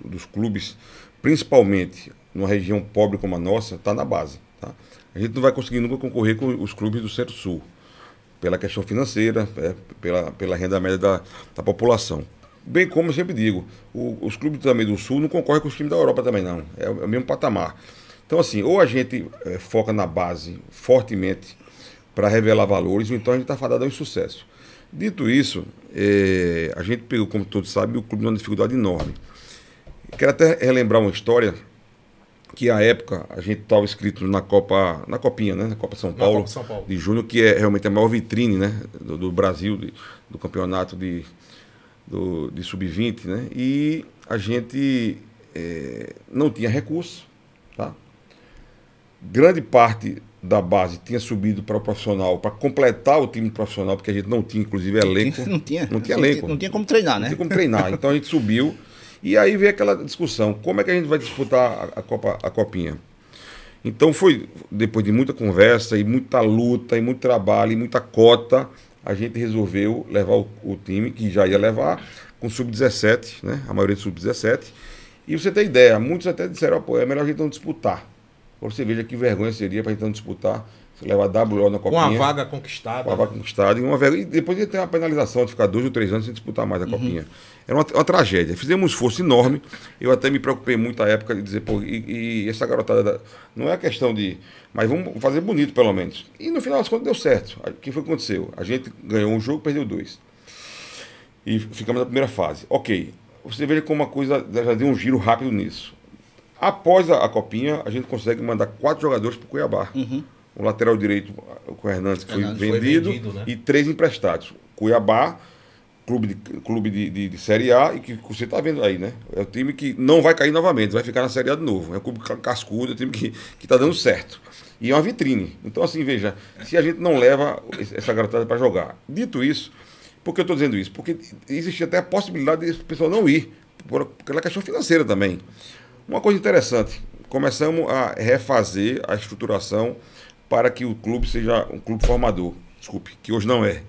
dos clubes, principalmente numa região pobre como a nossa, está na base. Tá? A gente não vai conseguir nunca concorrer com os clubes do Centro-Sul, pela questão financeira, pela renda média da população. Bem como eu sempre digo, os clubes também do Sul não concorrem com os times da Europa também não, é o mesmo patamar. Então assim, ou a gente foca na base fortemente para revelar valores, ou então a gente está fadado ao insucesso. Dito isso, a gente pegou, como todos sabem, o clube numa dificuldade enorme. Quero até relembrar uma história que à época a gente estava inscrito na Copinha, né? Na Copa São Paulo, Copa São Paulo de Júnior, que é realmente a maior vitrine, né? Do Brasil, do campeonato de Sub-20, né? E a gente não tinha recurso, tá? Grande parte da base tinha subido para o profissional, para completar o time profissional, porque a gente não tinha, inclusive, elenco. Não tinha elenco. Não tinha como treinar, né? Não tinha como treinar. Então a gente subiu. E aí veio aquela discussão, como é que a gente vai disputar a Copinha? Então foi, depois de muita conversa, e muita luta, e muito trabalho, e muita cota, a gente resolveu levar o time, que já ia levar, com Sub-17, né? A maioria do Sub-17. E você tem ideia, muitos até disseram, pô, é melhor a gente não disputar. Você veja que vergonha seria para a gente não disputar, você levar a WO na Copinha. Com a vaga conquistada. Com a vaga conquistada. E depois ia ter uma penalização de ficar 2 ou 3 anos sem disputar mais a Copinha. Era uma tragédia. Fizemos um esforço enorme. Eu até me preocupei muito na época de dizer, pô, e essa garotada, não é a questão de, mas vamos fazer bonito pelo menos. E no final das contas deu certo. O que foi que aconteceu? A gente ganhou um jogo, perdeu 2. E ficamos na primeira fase. Ok. Você veja como uma coisa já deu um giro rápido nisso. Após a Copinha, a gente consegue mandar 4 jogadores para o Cuiabá. O lateral direito, o Hernandes, que foi vendido, né? E 3 emprestados. Cuiabá, clube de Série A, e que você está vendo aí, né? É o time que não vai cair novamente, vai ficar na Série A de novo. É um clube cascudo, é um time que está dando certo. E é uma vitrine. Então, assim, veja, se a gente não leva essa garotada para jogar. Dito isso, por que eu estou dizendo isso? Porque existe até a possibilidade de essa pessoa não ir, por aquela questão financeira também. Uma coisa interessante, começamos a refazer a estruturação para que o clube seja um clube formador. Desculpe, que hoje não é.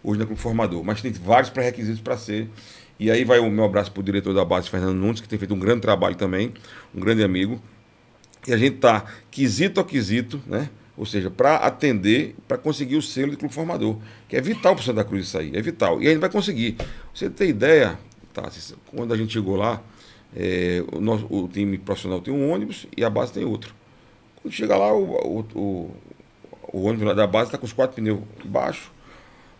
Hoje não é clube formador, mas tem vários pré-requisitos para ser. E aí vai o meu abraço para o diretor da base, Fernando Nunes, que tem feito um grande trabalho também, um grande amigo. E a gente está quesito a quesito, né? Ou seja, para atender, para conseguir o selo de clube formador, que é vital para o Santa Cruz isso aí, é vital. E a gente vai conseguir. Você tem ideia, tá, quando a gente chegou lá, o time profissional tem um ônibus e a base tem outro. Quando chega lá, o ônibus lá da base está com os 4 pneus baixos,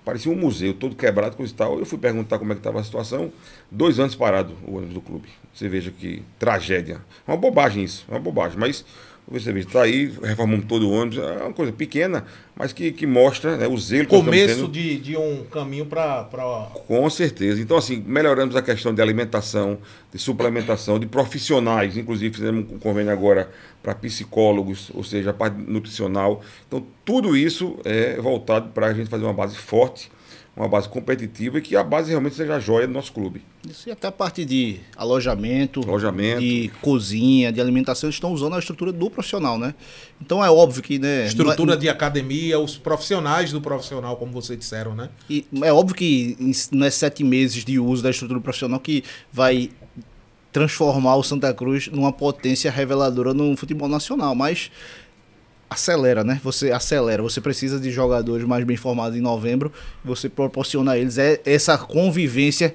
parecia um museu, todo quebrado, coisa e tal. Eu fui perguntar como é que estava a situação, 2 anos parado o ônibus do clube. Você veja que tragédia. É uma bobagem isso, é uma bobagem, mas você veja, está aí, reformamos todo o ônibus, é uma coisa pequena, mas que mostra, né, o zelo. Começo de um caminho para... Com certeza. Então, assim, melhoramos a questão de alimentação, de suplementação, de profissionais. Inclusive, fizemos um convênio agora para psicólogos, ou seja, a parte nutricional. Então, tudo isso é voltado para a gente fazer uma base forte, uma base competitiva e que a base realmente seja a joia do nosso clube. Isso, e até a parte de alojamento, de cozinha, de alimentação, eles estão usando a estrutura do profissional, né? Então é óbvio que... né, estrutura de academia, os profissionais do profissional, como vocês disseram, né? E é óbvio que não é 7 meses de uso da estrutura profissional que vai transformar o Santa Cruz numa potência reveladora no futebol nacional, mas... acelera, né? Você acelera. Você precisa de jogadores mais bem formados em novembro. Você proporciona a eles essa convivência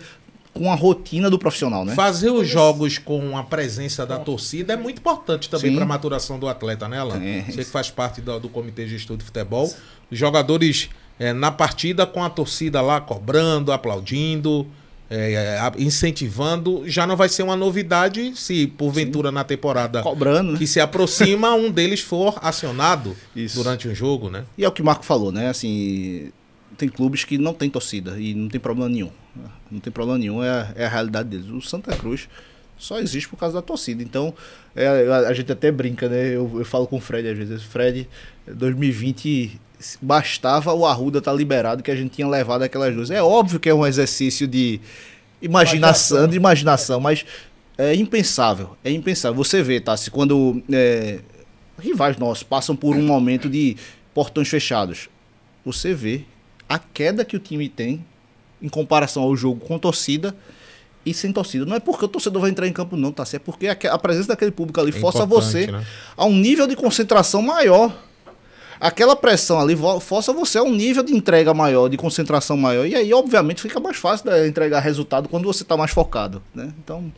com a rotina do profissional, né? Fazer os jogos com a presença da torcida é muito importante também para a maturação do atleta, né, Alan? Você que faz parte do Comitê Gestor de Futebol. Os jogadores na partida com a torcida lá cobrando, aplaudindo, incentivando, já não vai ser uma novidade se porventura na temporada cobrando, né, que se aproxima um deles for acionado durante um jogo, né? E é o que o Marco falou, né? Assim, tem clubes que não tem torcida e não tem problema nenhum. Não tem problema nenhum, é a realidade deles. O Santa Cruz só existe por causa da torcida. Então, a gente até brinca, né? Eu falo com o Fred às vezes. Fred, 2020... bastava o Arruda estar liberado, que a gente tinha levado aquelas 2. É óbvio que é um exercício de imaginação, mas é impensável. É impensável. Você vê, tá? Se quando rivais nossos passam por um momento de portões fechados, você vê a queda que o time tem em comparação ao jogo com torcida e sem torcida. Não é porque o torcedor vai entrar em campo não, tá? É porque a presença daquele público ali força você, né, a um nível de concentração maior. Aquela pressão ali força você a um nível de entrega maior, de concentração maior. E aí, obviamente, fica mais fácil de entregar resultado quando você está mais focado, né? Então,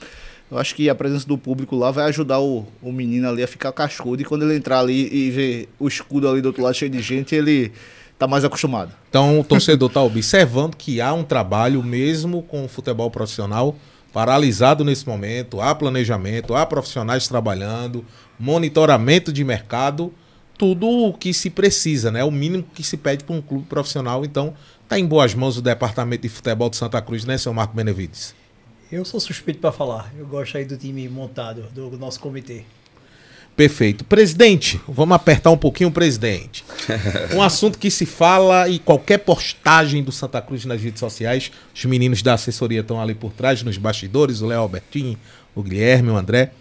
eu acho que a presença do público lá vai ajudar o menino ali a ficar cascudo. E quando ele entrar ali e ver o escudo ali do outro lado cheio de gente, ele tá mais acostumado. Então, o torcedor está observando que há um trabalho, mesmo com o futebol profissional, paralisado nesse momento, há planejamento, há profissionais trabalhando, monitoramento de mercado, tudo o que se precisa, né? O mínimo que se pede para um clube profissional. Então, está em boas mãos o Departamento de Futebol de Santa Cruz, né, seu Marco Benevides? Eu sou suspeito para falar. Eu gosto aí do time montado, do nosso comitê. Perfeito. Presidente, vamos apertar um pouquinho o presidente. Um assunto que se fala e qualquer postagem do Santa Cruz nas redes sociais, os meninos da assessoria estão ali por trás, nos bastidores, o Léo Albertinho, o Guilherme, o André.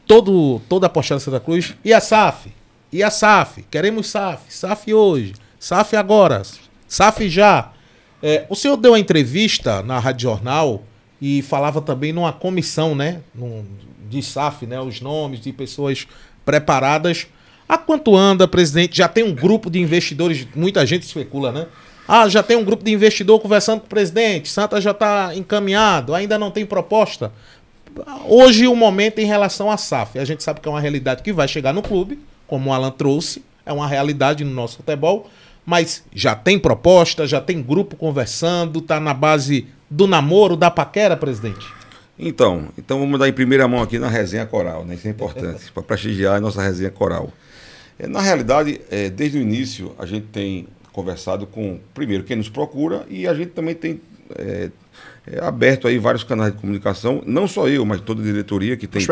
Toda a postagem do Santa Cruz. E a SAF? E a SAF? Queremos SAF. SAF hoje. SAF agora. SAF já. O senhor deu uma entrevista na Rádio Jornal e falava também numa comissão, né? De SAF, né? Os nomes de pessoas preparadas. Há quanto anda, presidente? Já tem um grupo de investidores, muita gente especula, né? Já tem um grupo de investidor conversando com o presidente, Santa já está encaminhado, ainda não tem proposta. Hoje o momento em relação à SAF, a gente sabe que é uma realidade que vai chegar no clube, como o Alan trouxe, é uma realidade no nosso futebol, mas já tem proposta, já tem grupo conversando, está na base do namoro, da paquera, presidente? Então vamos dar em primeira mão aqui na resenha coral, né? Isso é importante, para prestigiar a nossa resenha coral. Na realidade, desde o início, a gente tem conversado com, primeiro, quem nos procura, e a gente também tem aberto aí vários canais de comunicação, não só eu, mas toda a diretoria que tem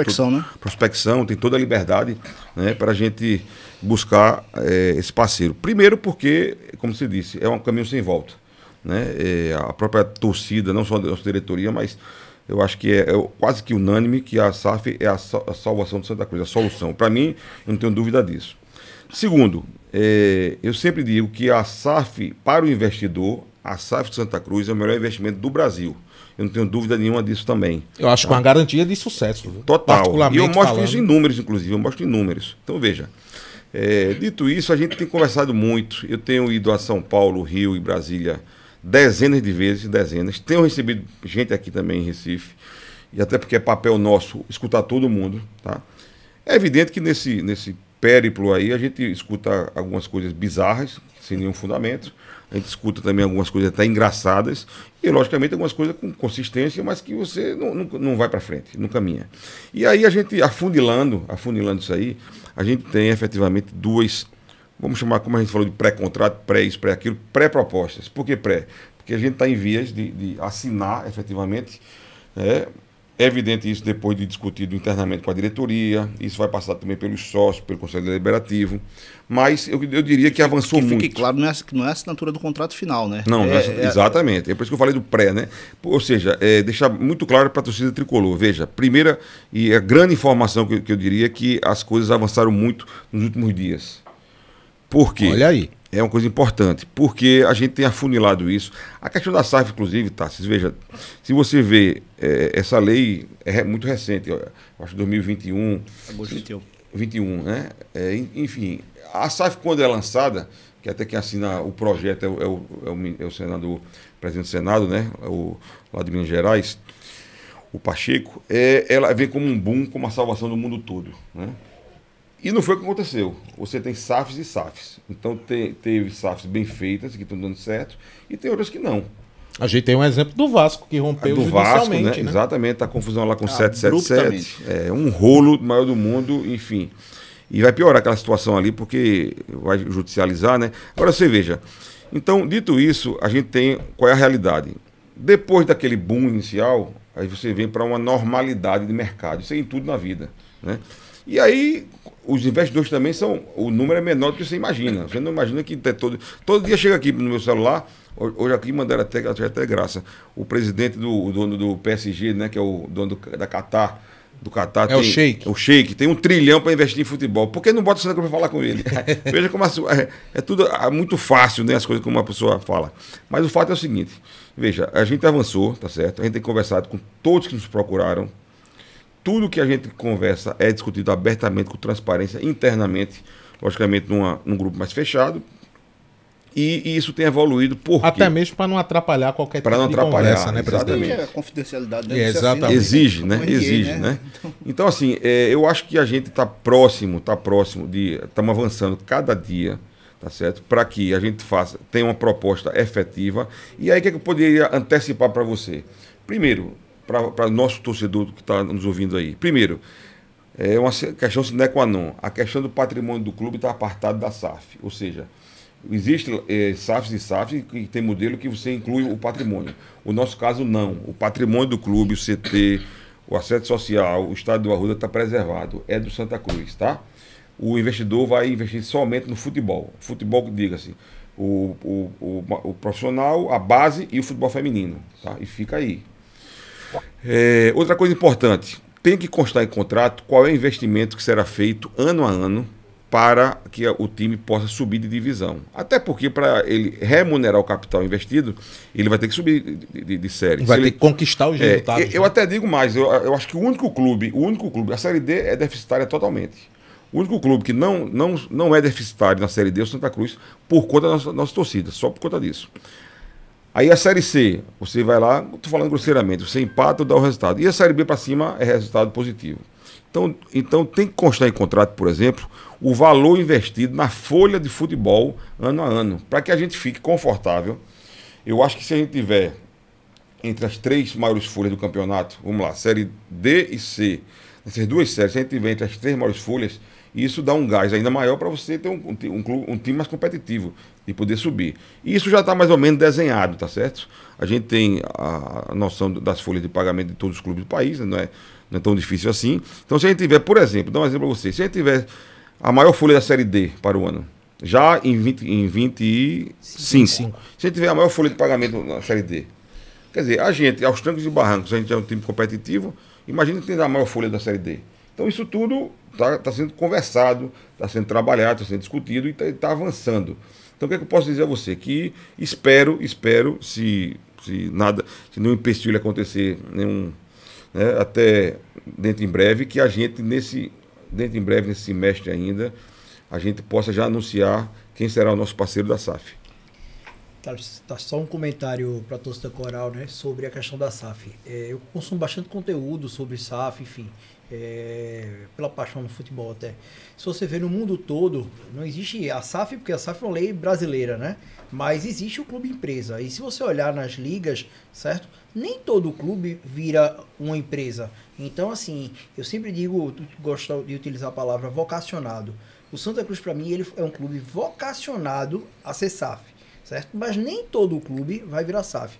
prospecção, tem toda a liberdade, né, para a gente buscar esse parceiro. Primeiro porque, como você disse, é um caminho sem volta, né? A própria torcida, não só da nossa diretoria, mas eu acho que é quase que unânime que a SAF é a salvação de Santa Cruz, a solução. Para mim, eu não tenho dúvida disso. Segundo, eu sempre digo que a SAF, para o investidor, a SAF de Santa Cruz é o melhor investimento do Brasil. Eu não tenho dúvida nenhuma disso também. Eu acho que é uma garantia de sucesso. Viu? Total. E eu mostro isso em números, inclusive. Eu mostro em números. Então, veja. Dito isso, a gente tem conversado muito. Eu tenho ido a São Paulo, Rio e Brasília dezenas de vezes, dezenas. Tenho recebido gente aqui também em Recife. E até porque é papel nosso escutar todo mundo. Tá? É evidente que nesse périplo aí a gente escuta algumas coisas bizarras, sem nenhum fundamento. A gente escuta também algumas coisas até engraçadas e, logicamente, algumas coisas com consistência, mas que você não vai para frente, não caminha. E aí a gente, afunilando isso aí, a gente tem efetivamente duas, vamos chamar, como a gente falou, de pré-contrato, pré-isso, pré-aquilo, pré-propostas. Por que pré? Porque a gente está em vias de assinar efetivamente. É evidente isso depois de discutido internamente com a diretoria, isso vai passar também pelos sócios, pelo Conselho Deliberativo, mas eu diria que avançou muito. Fique claro, não é a assinatura do contrato final, né? Não, exatamente, é por isso que eu falei do pré, né? Ou seja, deixar muito claro para a torcida tricolor. Veja, primeira e a grande informação que eu diria é que as coisas avançaram muito nos últimos dias. Por quê? Olha aí. É uma coisa importante, porque a gente tem afunilado isso. A questão da SAF, inclusive, Tassis, veja, se você vê, essa lei é muito recente, eu acho 2021. Agosto 21, né? Enfim, a SAF, quando é lançada, que até quem assina o projeto é o senador, presidente do Senado, né? Lá de Minas Gerais, o Pacheco, ela vem como um boom, como a salvação do mundo todo, né? E não foi o que aconteceu. Você tem SAFs e SAFs. Então teve SAFs bem feitas, que estão dando certo, e tem outras que não. A gente tem um exemplo do Vasco, que rompeu judicialmente, Vasco, né? Exatamente, a confusão lá com 777. É um rolo maior do mundo, enfim. E vai piorar aquela situação ali, porque vai judicializar, né? Agora você veja. Então, dito isso, a gente tem qual é a realidade. Depois daquele boom inicial, aí você vem para uma normalidade de mercado. Isso é em tudo na vida, né? E aí, os investidores também o número é menor do que você imagina. Você não imagina que todo dia chega aqui no meu celular, hoje aqui mandaram até graça, o presidente o dono do PSG, né, que é o dono do Qatar, o Sheik. O Sheik tem 1 trilhão para investir em futebol. Por que não bota o Santa Cruz para falar com ele? Veja como é tudo muito fácil, né, as coisas como uma pessoa fala. Mas o fato é o seguinte, veja, a gente avançou, tá certo? A gente tem conversado com todos que nos procuraram. Tudo que a gente conversa é discutido abertamente, com transparência, internamente, logicamente num grupo mais fechado. E isso tem evoluído por até mesmo para não atrapalhar qualquer tipo de conversa, né, presidente? A confidencialidade exatamente. Exige, né? Então, assim, eu acho que a gente está próximo estamos avançando cada dia, tá certo? Para que a gente tenha uma proposta efetiva. E aí, o que eu poderia antecipar para você? Primeiro, para o nosso torcedor que está nos ouvindo aí. Primeiro, é uma questão sine qua non. A questão do patrimônio do clube está apartado da SAF. Ou seja, existe SAFs e SAFs que tem modelo que você inclui o patrimônio. O nosso caso, não. O patrimônio do clube, o CT, o asset social, o estádio do Arruda está preservado. É do Santa Cruz, tá? O investidor vai investir somente no futebol. Futebol, diga-se, o profissional, a base e o futebol feminino. Tá? E fica aí. Outra coisa importante, tem que constar em contrato qual é o investimento que será feito ano a ano para que o time possa subir de divisão. Até porque, para ele remunerar o capital investido, ele vai ter que subir de série. Vai ter que conquistar os resultados. Eu até digo mais, eu acho que o único clube, a Série D é deficitária totalmente. O único clube que não é deficitário na Série D é o Santa Cruz, por conta da nossa torcida, só por conta disso. Aí a Série C, você vai lá, estou falando grosseiramente, você empata ou dá o resultado. E a Série B para cima é resultado positivo. Então tem que constar em contrato, por exemplo, o valor investido na folha de futebol ano a ano, para que a gente fique confortável. Eu acho que se a gente tiver entre as 3 maiores folhas do campeonato, vamos lá, Série D e C, essas 2 séries, se a gente tiver entre as 3 maiores folhas, isso dá um gás ainda maior para você ter um time mais competitivo e poder subir. E isso já está mais ou menos desenhado, tá certo? A gente tem a noção das folhas de pagamento de todos os clubes do país, não é tão difícil assim. Então, se a gente tiver, por exemplo, dá um exemplo para você, se a gente tiver a maior folha da Série D para o ano, já em 25, se a gente tiver a maior folha de pagamento na Série D, quer dizer, a gente, aos trancos e barrancos, a gente é um time competitivo, imagina que tem a maior folha da Série D. Então, isso tudo está sendo conversado, está sendo trabalhado, está sendo discutido e está avançando. Então, o que é que eu posso dizer a você? Que espero, se não empecilho acontecer nenhum, né, até dentro em breve, que a gente, dentro em breve, nesse semestre ainda, a gente possa já anunciar quem será o nosso parceiro da SAF. Tá só um comentário para a torcida coral, né, sobre a questão da SAF. Eu consumo bastante conteúdo sobre SAF, enfim, pela paixão no futebol até. Se você vê no mundo todo, não existe a SAF, porque a SAF é uma lei brasileira, né? Mas existe o clube empresa. E se você olhar nas ligas, certo? Nem todo clube vira uma empresa. Então, assim, eu sempre digo, gosto de utilizar a palavra vocacionado. O Santa Cruz, para mim, ele é um clube vocacionado a ser SAF, certo? Mas nem todo clube vai virar SAF.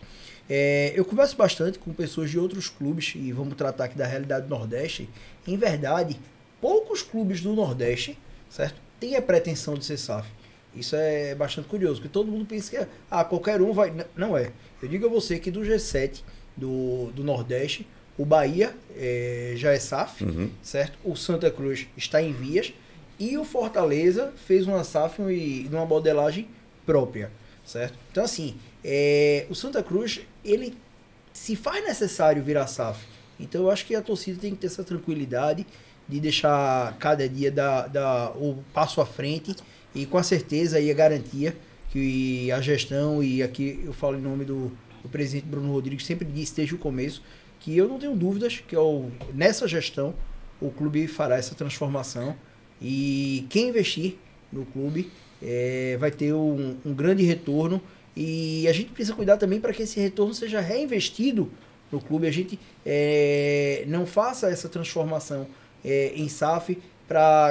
Eu converso bastante com pessoas de outros clubes, e vamos tratar aqui da realidade do Nordeste. Em verdade, poucos clubes do Nordeste, certo, têm a pretensão de ser SAF. Isso é bastante curioso, porque todo mundo pensa que qualquer um vai... Não é. Eu digo a você que do G7 do Nordeste, o Bahia já é SAF, certo? O Santa Cruz está em vias, e o Fortaleza fez uma SAF e uma modelagem própria, certo? Então, assim, o Santa Cruz, ele se faz necessário virar SAF. Então, eu acho que a torcida tem que ter essa tranquilidade de deixar cada dia dar o passo à frente, e com a certeza e a garantia que a gestão, e aqui eu falo em nome do presidente Bruno Rodrigues, sempre disse desde o começo, que eu não tenho dúvidas que nessa gestão o clube fará essa transformação, e quem investir no clube vai ter um grande retorno, e a gente precisa cuidar também para que esse retorno seja reinvestido no clube. A gente não faça essa transformação em SAF,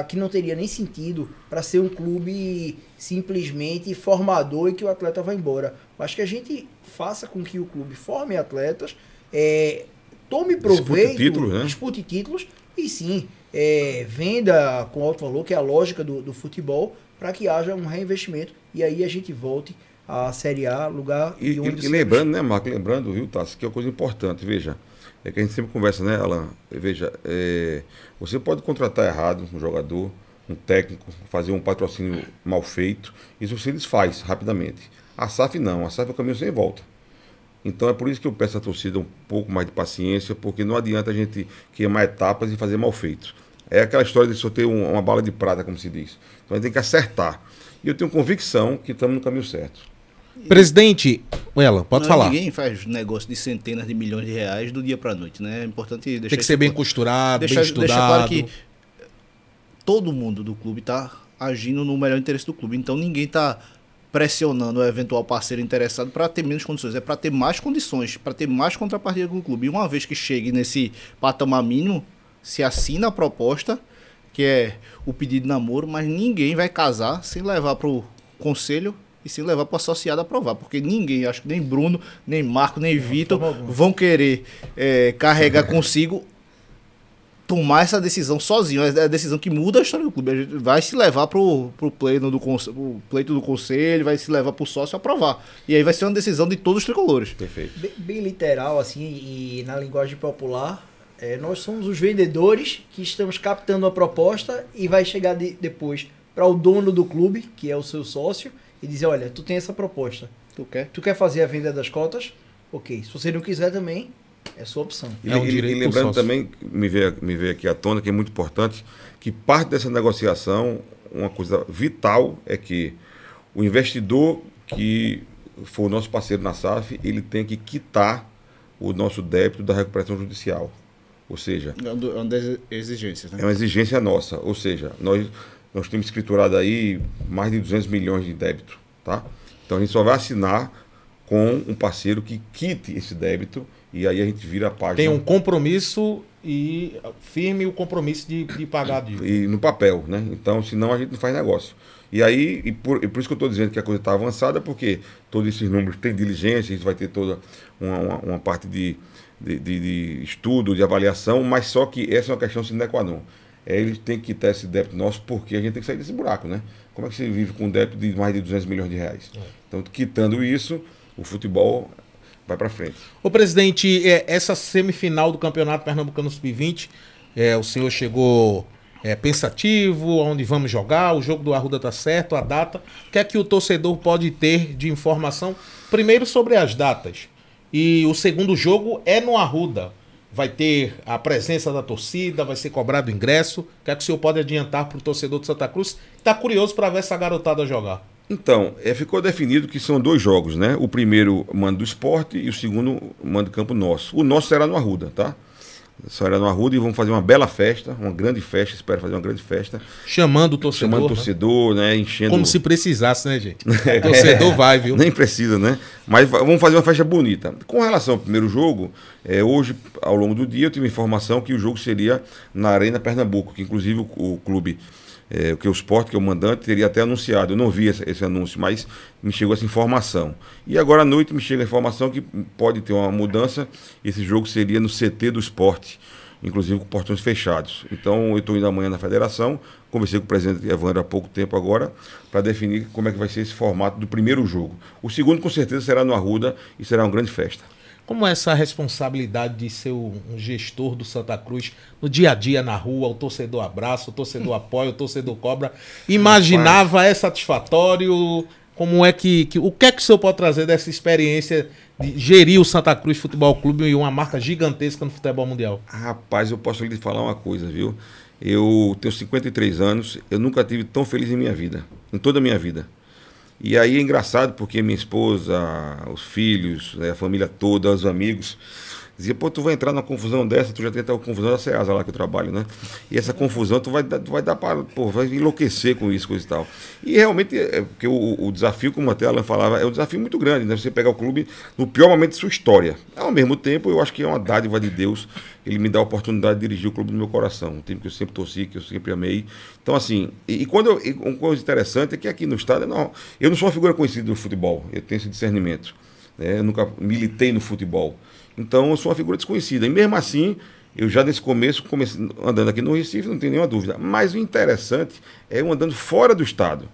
que não teria nem sentido, para ser um clube simplesmente formador e que o atleta vai embora. Eu acho que a gente faça com que o clube forme atletas, tome proveito, dispute títulos, e sim, venda com alto valor, que é a lógica do futebol, para que haja um reinvestimento, e aí a gente volte à Série A, lugar de onde... E lembrando, né, Marco, viu, Tassi, que é uma coisa importante, veja, que a gente sempre conversa, né, Alan? Veja, você pode contratar errado um jogador, um técnico, fazer um patrocínio mal feito, isso você desfaz rapidamente. A SAF não, a SAF é o caminho sem volta. Então é por isso que eu peço à torcida um pouco mais de paciência, porque não adianta a gente queimar etapas e fazer mal feito. É aquela história de só ter uma bala de prata, como se diz. Então a gente tem que acertar. E eu tenho convicção que estamos no caminho certo. Presidente, Alan, pode falar. Ninguém faz negócio de centenas de milhões de reais do dia para a noite, né? É importante deixar... Tem que ser bem costurado, bem estudado. Deixar claro que todo mundo do clube está agindo no melhor interesse do clube. Então ninguém está pressionando o eventual parceiro interessado para ter menos condições, é para ter mais condições, para ter mais contrapartida com o clube. E uma vez que chegue nesse patamar mínimo, se assina a proposta, que é o pedido de namoro, mas ninguém vai casar sem levar para o conselho e sem levar para o associado aprovar, porque ninguém, acho que nem Bruno, nem Marco, nem Vitor vão querer carregar consigo tomar essa decisão sozinho. É a decisão que muda a história do clube. A gente vai se levar pro pleito do conselho, vai se levar pro sócio aprovar. E aí vai ser uma decisão de todos os tricolores. Perfeito. Bem literal, assim, e na linguagem popular, nós somos os vendedores que estamos captando a proposta e vai chegar depois para o dono do clube, que é o seu sócio, e dizer, olha, tu tem essa proposta. Tu quer fazer a venda das cotas? Ok. Se você não quiser também, é sua opção. E lembrando também, me veio aqui à tona, que é muito importante, que parte dessa negociação, uma coisa vital é que o investidor que for o nosso parceiro na SAF, ele tem que quitar o nosso débito da recuperação judicial. Ou seja... É uma das exigências, né? É uma exigência nossa. Ou seja, nós temos escriturado aí mais de 200 milhões de débito. Tá? Então a gente só vai assinar com um parceiro que quite esse débito. E aí a gente vira a página. Tem um compromisso e firme o compromisso de pagar a dívida. E no papel, né? Então, senão a gente não faz negócio. E aí, por isso que eu estou dizendo que a coisa está avançada, porque todos esses números têm diligência, a gente vai ter toda uma parte de estudo, de avaliação, mas só que essa é uma questão sine qua non. Eles têm que quitar esse débito nosso, porque a gente tem que sair desse buraco, né? Como é que você vive com um débito de mais de 200 milhões de reais? Então, quitando isso, o futebol vai para frente. Ô presidente, essa semifinal do Campeonato Pernambucano Sub-20, o senhor chegou pensativo, onde vamos jogar, o jogo do Arruda tá certo, a data. O que é que o torcedor pode ter de informação? Primeiro sobre as datas. E o segundo jogo é no Arruda. Vai ter a presença da torcida, vai ser cobrado ingresso. O que é que o senhor pode adiantar para o torcedor de Santa Cruz que está curioso para ver essa garotada jogar? Então, ficou definido que são 2 jogos, né? O primeiro mando do Sport e o segundo mando do campo nosso. O nosso será no Arruda, tá? Será no Arruda e vamos fazer uma bela festa, uma grande festa, espero fazer uma grande festa. Chamando o torcedor. Chamando o torcedor, né? Enchendo... Como se precisasse, né, gente? O torcedor vai, viu? Nem precisa, né? Mas vamos fazer uma festa bonita. Com relação ao primeiro jogo, hoje, ao longo do dia, eu tive informação que o jogo seria na Arena Pernambuco, que inclusive o clube... que o Sport, que é o mandante, teria até anunciado. Eu não vi esse anúncio, mas me chegou essa informação. E agora à noite me chega a informação que pode ter uma mudança. Esse jogo seria no CT do Sport, inclusive com portões fechados. Então eu estou indo amanhã na federação, conversei com o presidente Evandro há pouco tempo agora, para definir como é que vai ser esse formato do primeiro jogo. O segundo com certeza será no Arruda e será uma grande festa. Como é essa responsabilidade de ser um gestor do Santa Cruz no dia a dia na rua, o torcedor abraça, o torcedor apoia, o torcedor cobra? Imaginava, é satisfatório? Como é que o que é que o senhor pode trazer dessa experiência de gerir o Santa Cruz Futebol Clube e uma marca gigantesca no futebol mundial? Rapaz, eu posso lhe falar uma coisa, viu? Eu tenho 53 anos, eu nunca tive tão feliz em minha vida, em toda a minha vida. E aí é engraçado porque minha esposa, os filhos, a família toda, os amigos, dizia, pô, tu vai entrar numa confusão dessa, tu já tem até a confusão da Ceasa lá que eu trabalho, né? E essa confusão tu vai dar para, pô, vai enlouquecer com isso, coisa e tal. E realmente, porque o desafio, como até a Alan falava, é um desafio muito grande, né? Você pegar o clube no pior momento de sua história. Ao mesmo tempo, eu acho que é uma dádiva de Deus, ele me dá a oportunidade de dirigir o clube do meu coração, um time que eu sempre torci, que eu sempre amei. Então, assim, uma coisa interessante é que aqui no estado, eu não sou uma figura conhecida do futebol, eu tenho esse discernimento, né? Eu nunca militei no futebol. Então, eu sou uma figura desconhecida. E mesmo assim, eu já nesse começo, andando aqui no Recife, não tenho nenhuma dúvida. Mas o interessante é eu andando fora do estado.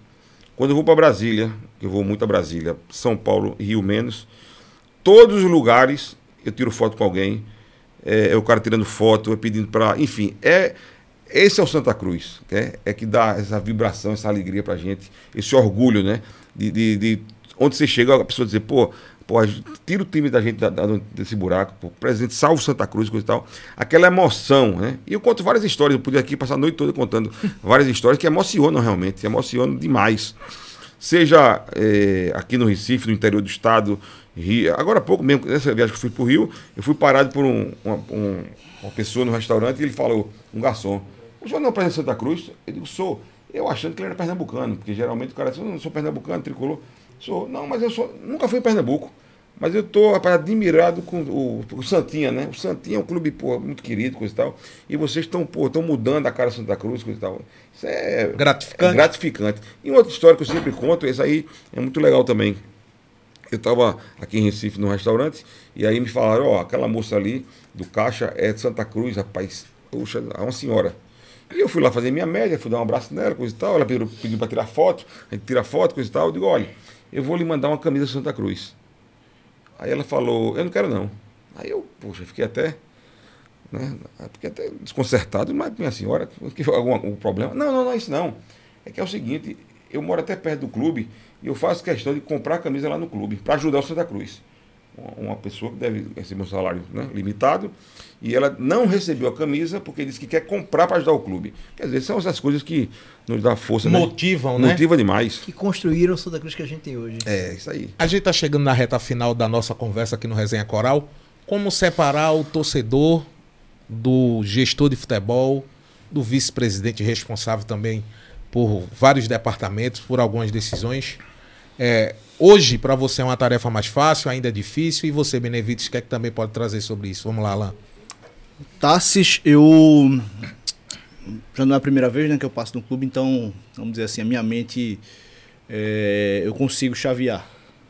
Quando eu vou para Brasília, que eu vou muito a Brasília, São Paulo, Rio menos, todos os lugares eu tiro foto com alguém, o cara tirando foto, pedindo para... Enfim, esse é o Santa Cruz, é que dá essa vibração, essa alegria para a gente, esse orgulho, né? De onde você chega, a pessoa dizer, pô, tira o time da gente desse buraco, pô, o presidente salva o Santa Cruz, coisa e tal. Aquela emoção, né? E eu conto várias histórias, eu podia aqui passar a noite toda contando várias histórias que emocionam realmente, emocionam demais. Seja aqui no Recife, no interior do estado, Rio. Agora há pouco mesmo, nessa viagem que eu fui para o Rio, eu fui parado por uma pessoa no restaurante e ele falou, um garçom, o senhor não é o presidente de Santa Cruz? Eu digo, sou. Eu achando que ele era pernambucano, porque geralmente o cara diz, eu não sou pernambucano, tricolor. Não, mas nunca fui em Pernambuco. Mas eu estou, rapaz, admirado com o Santinha, né? O Santinha é um clube, pô, muito querido, coisa e tal. E vocês estão mudando a cara do Santa Cruz, coisa e tal. Isso é gratificante. É gratificante. E outra história que eu sempre conto, esse aí é muito legal também. Eu estava aqui em Recife, num restaurante, e aí me falaram, ó, aquela moça ali do caixa é de Santa Cruz, rapaz. Poxa, é uma senhora. E eu fui lá fazer minha média, fui dar um abraço nela, coisa e tal. Ela pediu para tirar foto, a gente tira foto, coisa e tal. Eu digo, olha, eu vou lhe mandar uma camisa de Santa Cruz. Aí ela falou, eu não quero não. Aí eu, poxa, fiquei até desconcertado, mas minha senhora, algum problema? Não é isso não. É que é o seguinte, eu moro até perto do clube e eu faço questão de comprar a camisa lá no clube, para ajudar o Santa Cruz. Uma pessoa que deve receber um salário, né, limitado, e ela não recebeu a camisa porque disse que quer comprar para ajudar o clube. Quer dizer, são essas coisas que nos dão força. Motivam, né? Motiva demais. Que construíram o Santa Cruz que a gente tem hoje. É, isso aí. A gente está chegando na reta final da nossa conversa aqui no Resenha Coral. Como separar o torcedor do gestor de futebol, do vice-presidente responsável também por vários departamentos, por algumas decisões? Hoje, para você é uma tarefa mais fácil, ainda é difícil, e você, Benevides, o que é que também pode trazer sobre isso? Vamos lá, Alain. Tassis, já não é a primeira vez, né, que eu passo no clube, então, vamos dizer assim, a minha mente, eu consigo chavear.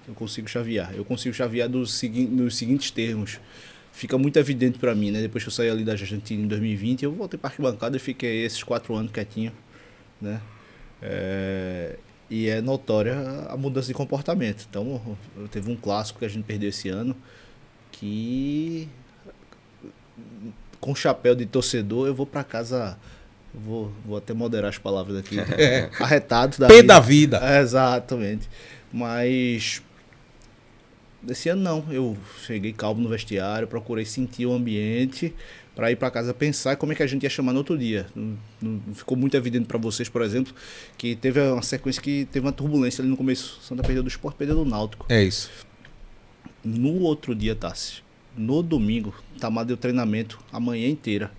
Eu consigo chavear nos seguintes termos. Fica muito evidente para mim, né? Depois que eu saí ali da Argentina em 2020, eu voltei para a arquibancada e fiquei esses 4 anos quietinho, né? E é notória a mudança de comportamento. Então, teve um clássico que a gente perdeu esse ano, que com chapéu de torcedor eu vou para casa, vou até moderar as palavras aqui, arretado da vida. Exatamente. Mas esse ano não, eu cheguei calmo no vestiário, procurei sentir o ambiente para ir para casa pensar como é que a gente ia chamar no outro dia. Não ficou muito evidente para vocês, por exemplo, que teve uma sequência que teve uma turbulência ali no começo. Santa perdeu do Sport, perdeu do Náutico. É isso. No outro dia, Tassi, no domingo, Tamar deu treinamento a manhã inteira.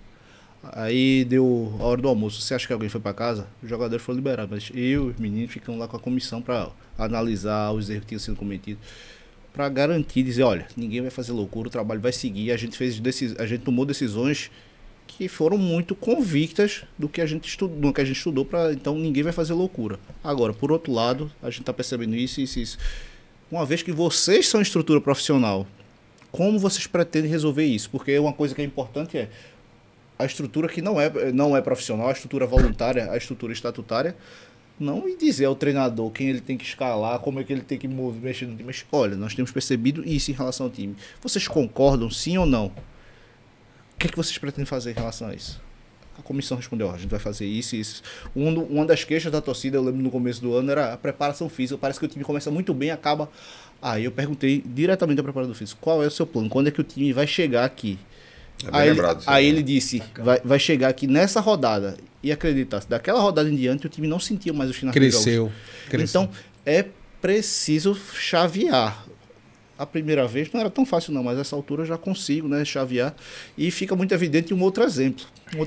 Aí deu a hora do almoço. Você acha que alguém foi para casa? Os jogadores foram liberados, mas eu e os meninos ficamos lá com a comissão para analisar os erros que tinham sido cometidos, para garantir, dizer, olha, ninguém vai fazer loucura, o trabalho vai seguir. A gente tomou decisões que foram muito convictas do que a gente estudou, então ninguém vai fazer loucura. Agora, por outro lado, a gente está percebendo isso. Uma vez que vocês são estrutura profissional, como vocês pretendem resolver isso? Porque uma coisa que é importante é a estrutura que não é profissional, a estrutura voluntária, a estrutura estatutária, não e dizer ao treinador quem ele tem que escalar, como é que ele tem que mexer no time. Mas, olha, nós temos percebido isso em relação ao time. Vocês concordam, sim ou não? O que é que vocês pretendem fazer em relação a isso? A comissão respondeu, a gente vai fazer isso e isso. Uma das queixas da torcida, eu lembro no começo do ano, era a preparação física. Parece que o time começa muito bem, acaba... Aí eu perguntei diretamente ao preparador físico, qual é o seu plano? Quando é que o time vai chegar aqui? Aí ele disse, vai chegar aqui nessa rodada. E acreditasse, daquela rodada em diante o time não sentia mais os finais dos jogos. Cresceu. Então é preciso chavear. A primeira vez não era tão fácil não, mas essa altura eu já consigo, né, chavear. E fica muito evidente um outro exemplo. O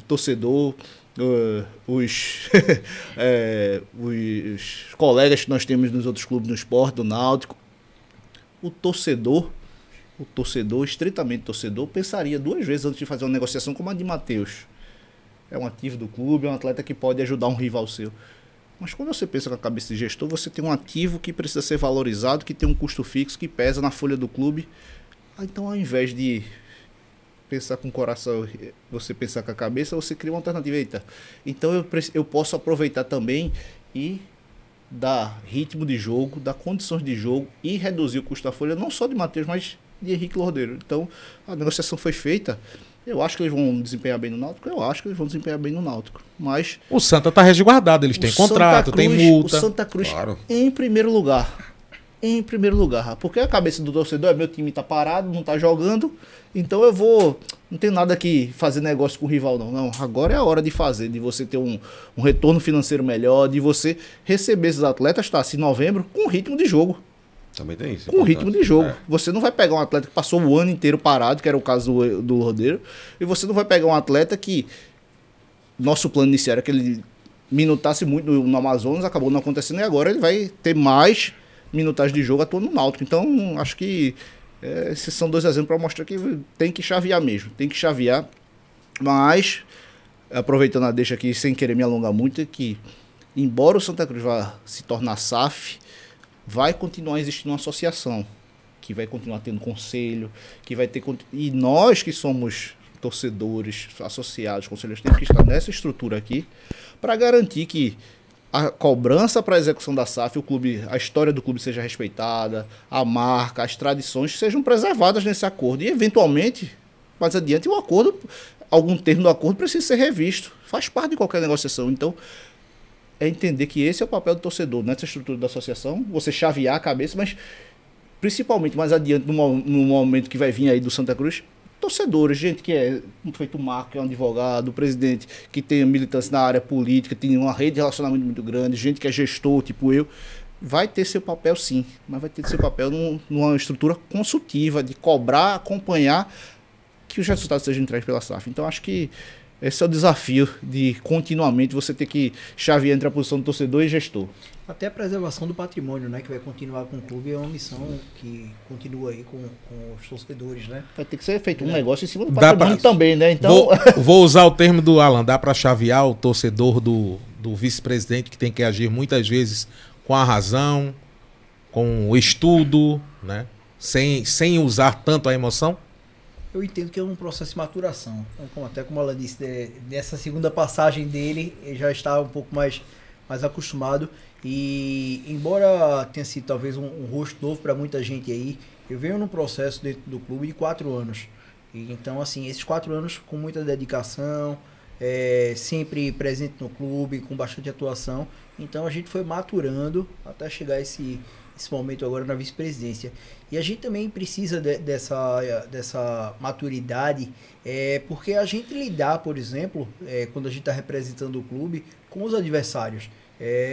torcedor, os colegas que nós temos nos outros clubes, no Sport, do Náutico. O torcedor, estritamente torcedor, pensaria 2 vezes antes de fazer uma negociação como a de Matheus. É um ativo do clube, é um atleta que pode ajudar um rival seu. Mas quando você pensa com a cabeça de gestor, você tem um ativo que precisa ser valorizado, que tem um custo fixo, que pesa na folha do clube. Então, ao invés de pensar com o coração, você pensar com a cabeça, você cria uma alternativa. Eita, então eu posso aproveitar também e dar ritmo de jogo, dar condições de jogo e reduzir o custo da folha, não só de Matheus, mas de Henrique Lordeiro. Então, a negociação foi feita. Eu acho que eles vão desempenhar bem no Náutico. Mas o Santa está resguardado, eles têm contrato, tem multa. O Santa Cruz, claro, em primeiro lugar, porque a cabeça do torcedor é: meu time tá parado, não tá jogando, então eu não tenho nada que fazer negócio com o rival não, agora é a hora de fazer, de você ter um retorno financeiro melhor, de você receber esses atletas, em novembro, com ritmo de jogo. Também tem isso. Com ritmo de jogo. Você não vai pegar um atleta que passou o ano inteiro parado, que era o caso do Rodeiro, e você não vai pegar um atleta que... Nosso plano inicial era que ele minutasse muito no Amazonas, acabou não acontecendo, e agora ele vai ter mais minutagem de jogo atuando no Náutico. Então, acho que esses são 2 exemplos para mostrar que tem que chavear mesmo. Tem que chavear. Mas, aproveitando a deixa aqui, sem querer me alongar muito, é que, embora o Santa Cruz vá se tornar SAF, vai continuar existindo uma associação, que vai continuar tendo conselho, que vai ter... E nós que somos torcedores, associados, conselheiros, temos que estar nessa estrutura aqui para garantir que a cobrança para a execução da SAF, a história do clube seja respeitada, a marca, as tradições sejam preservadas nesse acordo. E, eventualmente, mais adiante, o acordo, algum termo do acordo precisa ser revisto. Faz parte de qualquer negociação. Então, é entender que esse é o papel do torcedor nessa estrutura da associação, você chavear a cabeça, mas principalmente mais adiante, no momento que vai vir aí do Santa Cruz, torcedores, gente que é feito o Marco, que é um advogado, o presidente que tem militância na área política, tem uma rede de relacionamento muito grande, gente que é gestor, tipo eu, vai ter seu papel sim, mas vai ter seu papel numa estrutura consultiva, de cobrar, acompanhar que os resultados sejam entregues pela SAF. Então acho que esse é o desafio de continuamente você ter que chavear entre a posição do torcedor e gestor. Até a preservação do patrimônio, né, que vai continuar com o clube, é uma missão que continua aí com os torcedores, né? Vai ter que ser feito um negócio em cima do patrimônio também, né? Então... Vou usar o termo do Alan, dá para chavear o torcedor do vice-presidente, que tem que agir muitas vezes com a razão, com o estudo, né? Sem usar tanto a emoção? Eu entendo que é um processo de maturação. Até como ela disse, dessa segunda passagem dele, ele já está um pouco mais acostumado. E embora tenha sido talvez um rosto novo para muita gente aí, eu venho num processo dentro do clube de 4 anos. E, então, assim, esses 4 anos com muita dedicação, sempre presente no clube, com bastante atuação. Então a gente foi maturando até chegar esse momento agora na vice-presidência. E a gente também precisa dessa maturidade, porque a gente lidar, por exemplo, quando a gente está representando o clube, com os adversários.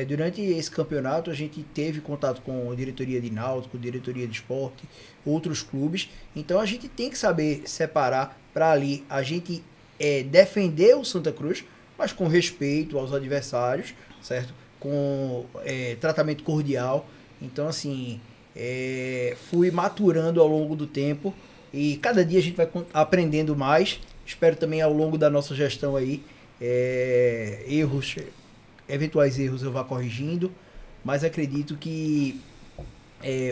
Durante esse campeonato a gente teve contato com a diretoria de Náutico, diretoria de esporte, outros clubes. Então a gente tem que saber separar para ali a gente defender o Santa Cruz, mas com respeito aos adversários, certo? Com tratamento cordial. Então, assim, fui maturando ao longo do tempo e cada dia a gente vai aprendendo mais. Espero também ao longo da nossa gestão aí, eventuais erros eu vá corrigindo, mas acredito que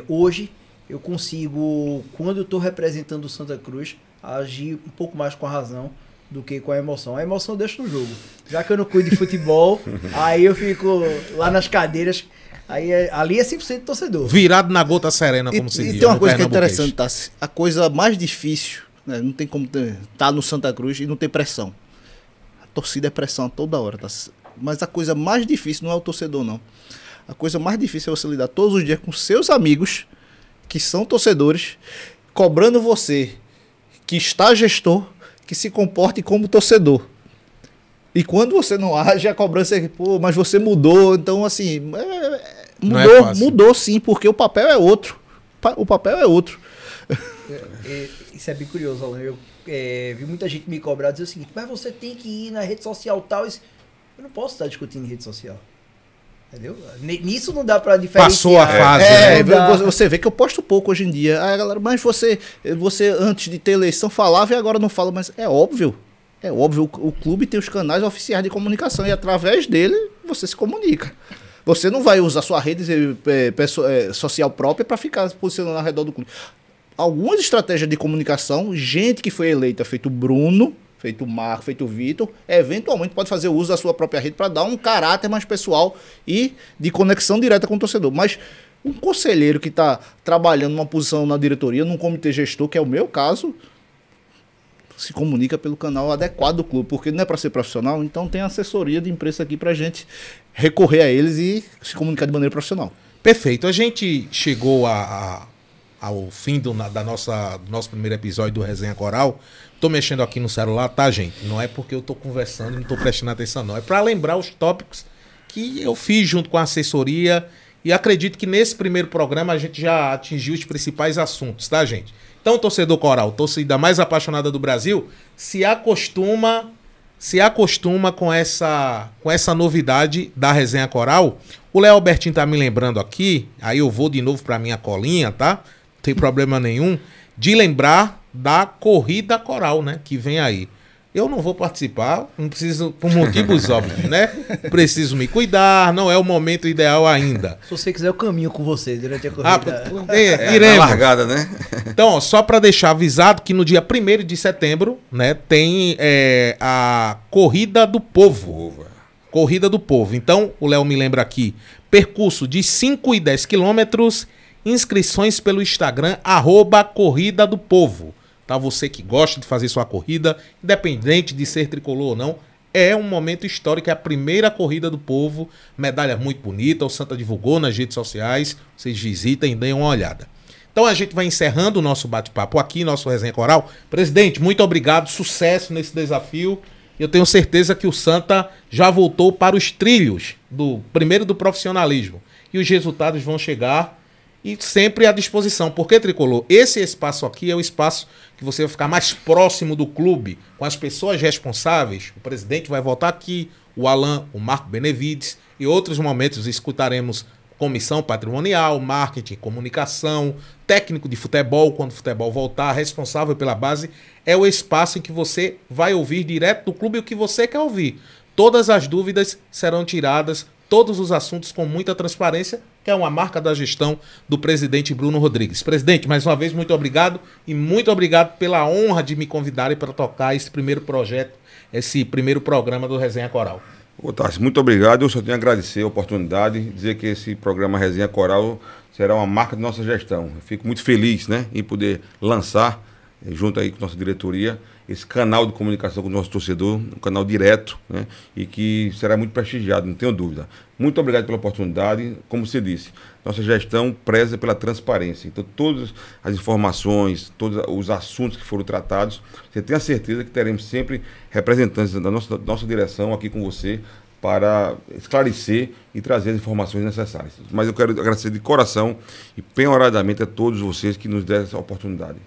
hoje eu consigo, quando eu estou representando o Santa Cruz, agir um pouco mais com a razão do que com a emoção. A emoção eu deixo no jogo. Já que eu não cuido de futebol, aí eu fico lá nas cadeiras. Aí ali é 100% torcedor. Virado na gota serena, como se diz. E tem uma coisa que é interessante, tá? A coisa mais difícil, né? Não tem como estar no Santa Cruz e não ter pressão. A torcida é pressão toda hora, tá? Mas a coisa mais difícil não é o torcedor, não. A coisa mais difícil é você lidar todos os dias com seus amigos, que são torcedores, cobrando você, que está gestor, que se comporte como torcedor. E quando você não age, a cobrança é, pô, mas você mudou. Então, assim, mudou sim, porque o papel é outro. O papel é outro. Isso é bem curioso, Alan. Eu vi muita gente me cobrar dizer o seguinte, mas você tem que ir na rede social tal. Eu não posso estar discutindo em rede social. Entendeu? Nisso não dá pra diferenciar. Passou a fase. Você vê que eu posto pouco hoje em dia. Ah, galera, mas você antes de ter eleição falava e agora não fala. Mas é óbvio. É óbvio, o clube tem os canais oficiais de comunicação e através dele você se comunica. Você não vai usar sua rede social própria para ficar se posicionando ao redor do clube. Algumas estratégias de comunicação, gente que foi eleita, feito Bruno, feito Marco, feito Vitor, eventualmente pode fazer uso da sua própria rede para dar um caráter mais pessoal e de conexão direta com o torcedor. Mas um conselheiro que está trabalhando numa posição na diretoria, num comitê gestor, que é o meu caso, se comunica pelo canal adequado do clube, porque não é para ser profissional, então tem assessoria de imprensa aqui para a gente recorrer a eles e se comunicar de maneira profissional. Perfeito. A gente chegou ao fim do nosso primeiro episódio do Resenha Coral. Tô mexendo aqui no celular, tá, gente? Não é porque eu tô conversando e não tô prestando atenção, não. É para lembrar os tópicos que eu fiz junto com a assessoria e acredito que nesse primeiro programa a gente já atingiu os principais assuntos, tá, gente? Então, torcedor coral, torcida mais apaixonada do Brasil, se acostuma se acostuma com essa novidade da Resenha Coral. O Léo Albertinho tá me lembrando aqui, aí eu vou de novo para minha colinha, tá? Não tem problema nenhum, de lembrar da Corrida Coral, né? Que vem aí. Eu não vou participar, não preciso, por motivos óbvios, né? Preciso me cuidar, não é o momento ideal ainda. Se você quiser, eu caminho com você durante a corrida. Iremos. Largada, né? Então, ó, só para deixar avisado que no dia 1º de setembro, né, tem a Corrida do Povo. Corrida do Povo. Então, o Léo me lembra aqui, percurso de 5 e 10 quilômetros, inscrições pelo Instagram, @Corrida do Povo. Tá, você que gosta de fazer sua corrida, independente de ser tricolor ou não, é um momento histórico, é a primeira corrida do povo, medalha muito bonita, o Santa divulgou nas redes sociais, vocês visitem e deem uma olhada. Então a gente vai encerrando o nosso bate-papo aqui, nosso Resenha Coral. Presidente, muito obrigado, sucesso nesse desafio. Eu tenho certeza que o Santa já voltou para os trilhos, primeiro do profissionalismo, e os resultados vão chegar e sempre à disposição. Porque, Tricolor, esse espaço aqui é o espaço que você vai ficar mais próximo do clube, com as pessoas responsáveis. O presidente vai voltar aqui, o Alan, o Marco Benevides, e outros momentos escutaremos comissão patrimonial, marketing, comunicação, técnico de futebol, quando o futebol voltar, responsável pela base. É o espaço em que você vai ouvir direto do clube o que você quer ouvir. Todas as dúvidas serão tiradas, todos os assuntos com muita transparência, que é uma marca da gestão do presidente Bruno Rodrigues. Presidente, mais uma vez, muito obrigado e muito obrigado pela honra de me convidarem para tocar esse primeiro projeto, esse primeiro programa do Resenha Coral. Ô, Tarso, muito obrigado. Eu só tenho a agradecer a oportunidade, dizer que esse programa Resenha Coral será uma marca de nossa gestão. Eu fico muito feliz, né, em poder lançar, junto aí com nossa diretoria, esse canal de comunicação com o nosso torcedor, um canal direto, né, e que será muito prestigiado, não tenho dúvida. Muito obrigado pela oportunidade. Como você disse, nossa gestão preza pela transparência. Então, todas as informações, todos os assuntos que foram tratados, você tem a certeza que teremos sempre representantes da nossa direção aqui com você para esclarecer e trazer as informações necessárias. Mas eu quero agradecer de coração e penhoradamente a todos vocês que nos deram essa oportunidade.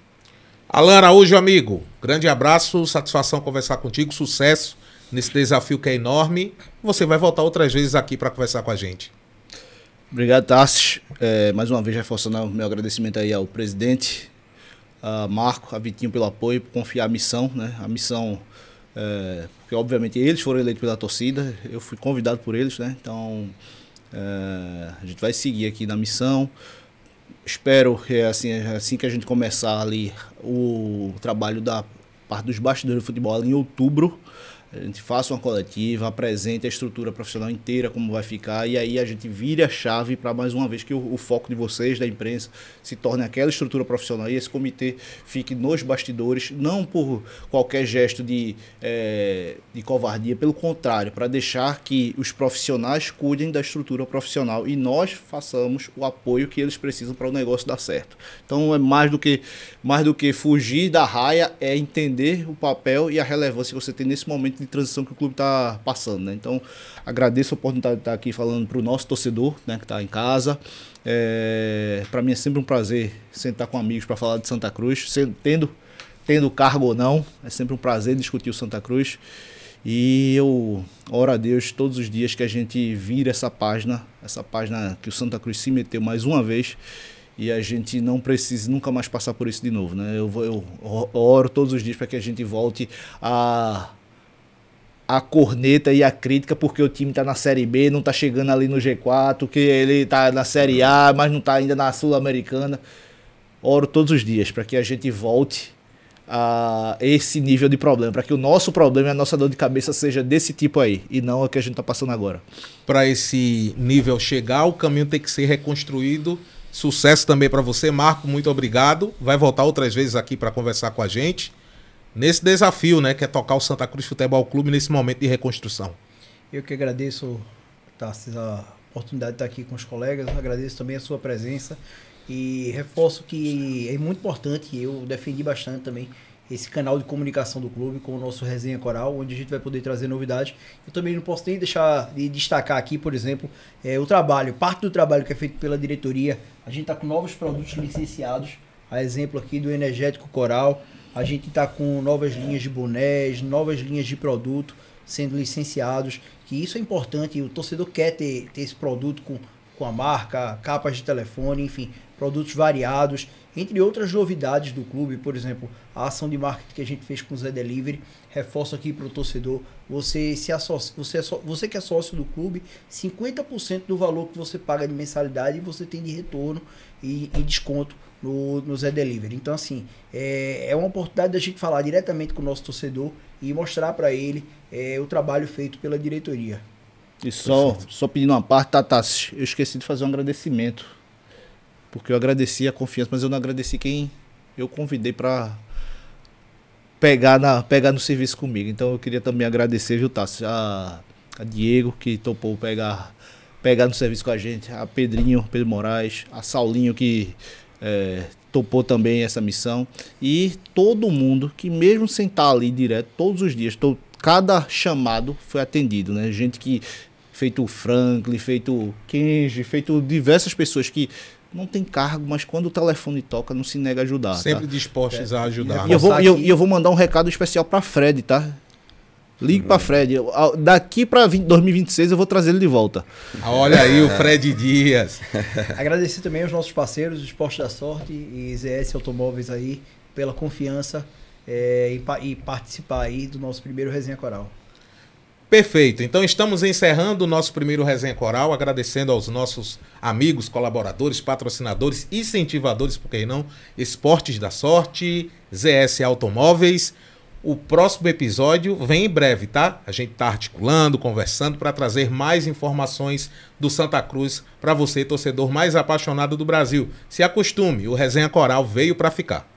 Alan Araújo, amigo, grande abraço, satisfação conversar contigo, sucesso nesse desafio que é enorme. Você vai voltar outras vezes aqui para conversar com a gente. Obrigado, Tassi. Mais uma vez reforçando o meu agradecimento aí ao presidente, a Marco, a Vitinho pelo apoio, por confiar a missão, né? A missão, porque obviamente eles foram eleitos pela torcida, eu fui convidado por eles, né? Então a gente vai seguir aqui na missão. Espero que assim que a gente começar ali o trabalho da parte dos bastidores do futebol em outubro, a gente faça uma coletiva, apresente a estrutura profissional inteira, como vai ficar, e aí a gente vire a chave para mais uma vez que o foco de vocês, da imprensa, se torne aquela estrutura profissional e esse comitê fique nos bastidores, não por qualquer gesto de covardia, pelo contrário, para deixar que os profissionais cuidem da estrutura profissional e nós façamos o apoio que eles precisam para o negócio dar certo. Então é mais do que fugir da raia, é entender o papel e a relevância que você tem nesse momento de transição que o clube está passando, né? Então, agradeço a oportunidade de estar aqui falando para o nosso torcedor, né, que está em casa. Para mim é sempre um prazer sentar com amigos para falar de Santa Cruz, tendo cargo ou não, é sempre um prazer discutir o Santa Cruz. E eu oro a Deus todos os dias que a gente vira essa página que o Santa Cruz se meteu mais uma vez, e a gente não precisa nunca mais passar por isso de novo, né? Eu oro todos os dias para que a gente volte a corneta e a crítica, porque o time está na Série B, não está chegando ali no G4, que ele está na Série A, mas não está ainda na Sul-Americana. Oro todos os dias para que a gente volte a esse nível de problema, para que o nosso problema e a nossa dor de cabeça seja desse tipo aí, e não o que a gente está passando agora. Para esse nível chegar, o caminho tem que ser reconstruído. Sucesso também para você, Marco, muito obrigado. Vai voltar outras vezes aqui para conversar com a gente nesse desafio, né, que é tocar o Santa Cruz Futebol Clube nesse momento de reconstrução. Eu que agradeço, Tarsis, a oportunidade de estar aqui com os colegas, agradeço também a sua presença e reforço que é muito importante, eu defendi bastante também esse canal de comunicação do clube com o nosso Resenha Coral, onde a gente vai poder trazer novidades. Eu também não posso nem deixar de destacar aqui, por exemplo, parte do trabalho que é feito pela diretoria. A gente está com novos produtos licenciados, a exemplo aqui do Energético Coral, A gente está com novas linhas de bonés, novas linhas de produto sendo licenciados, que isso é importante, o torcedor quer ter esse produto com a marca, capas de telefone, enfim, produtos variados, entre outras novidades do clube. Por exemplo, a ação de marketing que a gente fez com o Zé Delivery, reforço aqui para o torcedor, você que é sócio do clube, 50% do valor que você paga de mensalidade você tem de retorno e desconto no Zé Delivery. Então, assim, é uma oportunidade da gente falar diretamente com o nosso torcedor e mostrar para ele o trabalho feito pela diretoria. E só pedindo uma parte, Tassi, eu esqueci de fazer um agradecimento, porque eu agradeci a confiança, mas eu não agradeci quem eu convidei para pegar no serviço comigo. Então eu queria também agradecer, viu, Tassi, a Diego, que topou pegar no serviço com a gente, a Pedro Moraes, a Saulinho, que topou também essa missão, e todo mundo que mesmo sem estar ali direto, todos os dias, cada chamado foi atendido, né? Gente que, feito o Franklin, feito o Kenji, feito diversas pessoas que não tem cargo, mas quando o telefone toca, não se nega a ajudar. Sempre dispostos a ajudar. E eu vou mandar um recado especial para Fred, tá? Ligue para Fred. Daqui para 2026 eu vou trazer ele de volta. Olha aí o Fred Dias. Agradecer também aos nossos parceiros, o Esporte da Sorte e ZS Automóveis aí, pela confiança e participar aí do nosso primeiro Resenha Coral. Perfeito. Então estamos encerrando o nosso primeiro Resenha Coral, agradecendo aos nossos amigos, colaboradores, patrocinadores, incentivadores, por que não? Esportes da Sorte, ZS Automóveis. O próximo episódio vem em breve, tá? A gente tá articulando, conversando para trazer mais informações do Santa Cruz para você, torcedor mais apaixonado do Brasil. Se acostume, o Resenha Coral veio para ficar.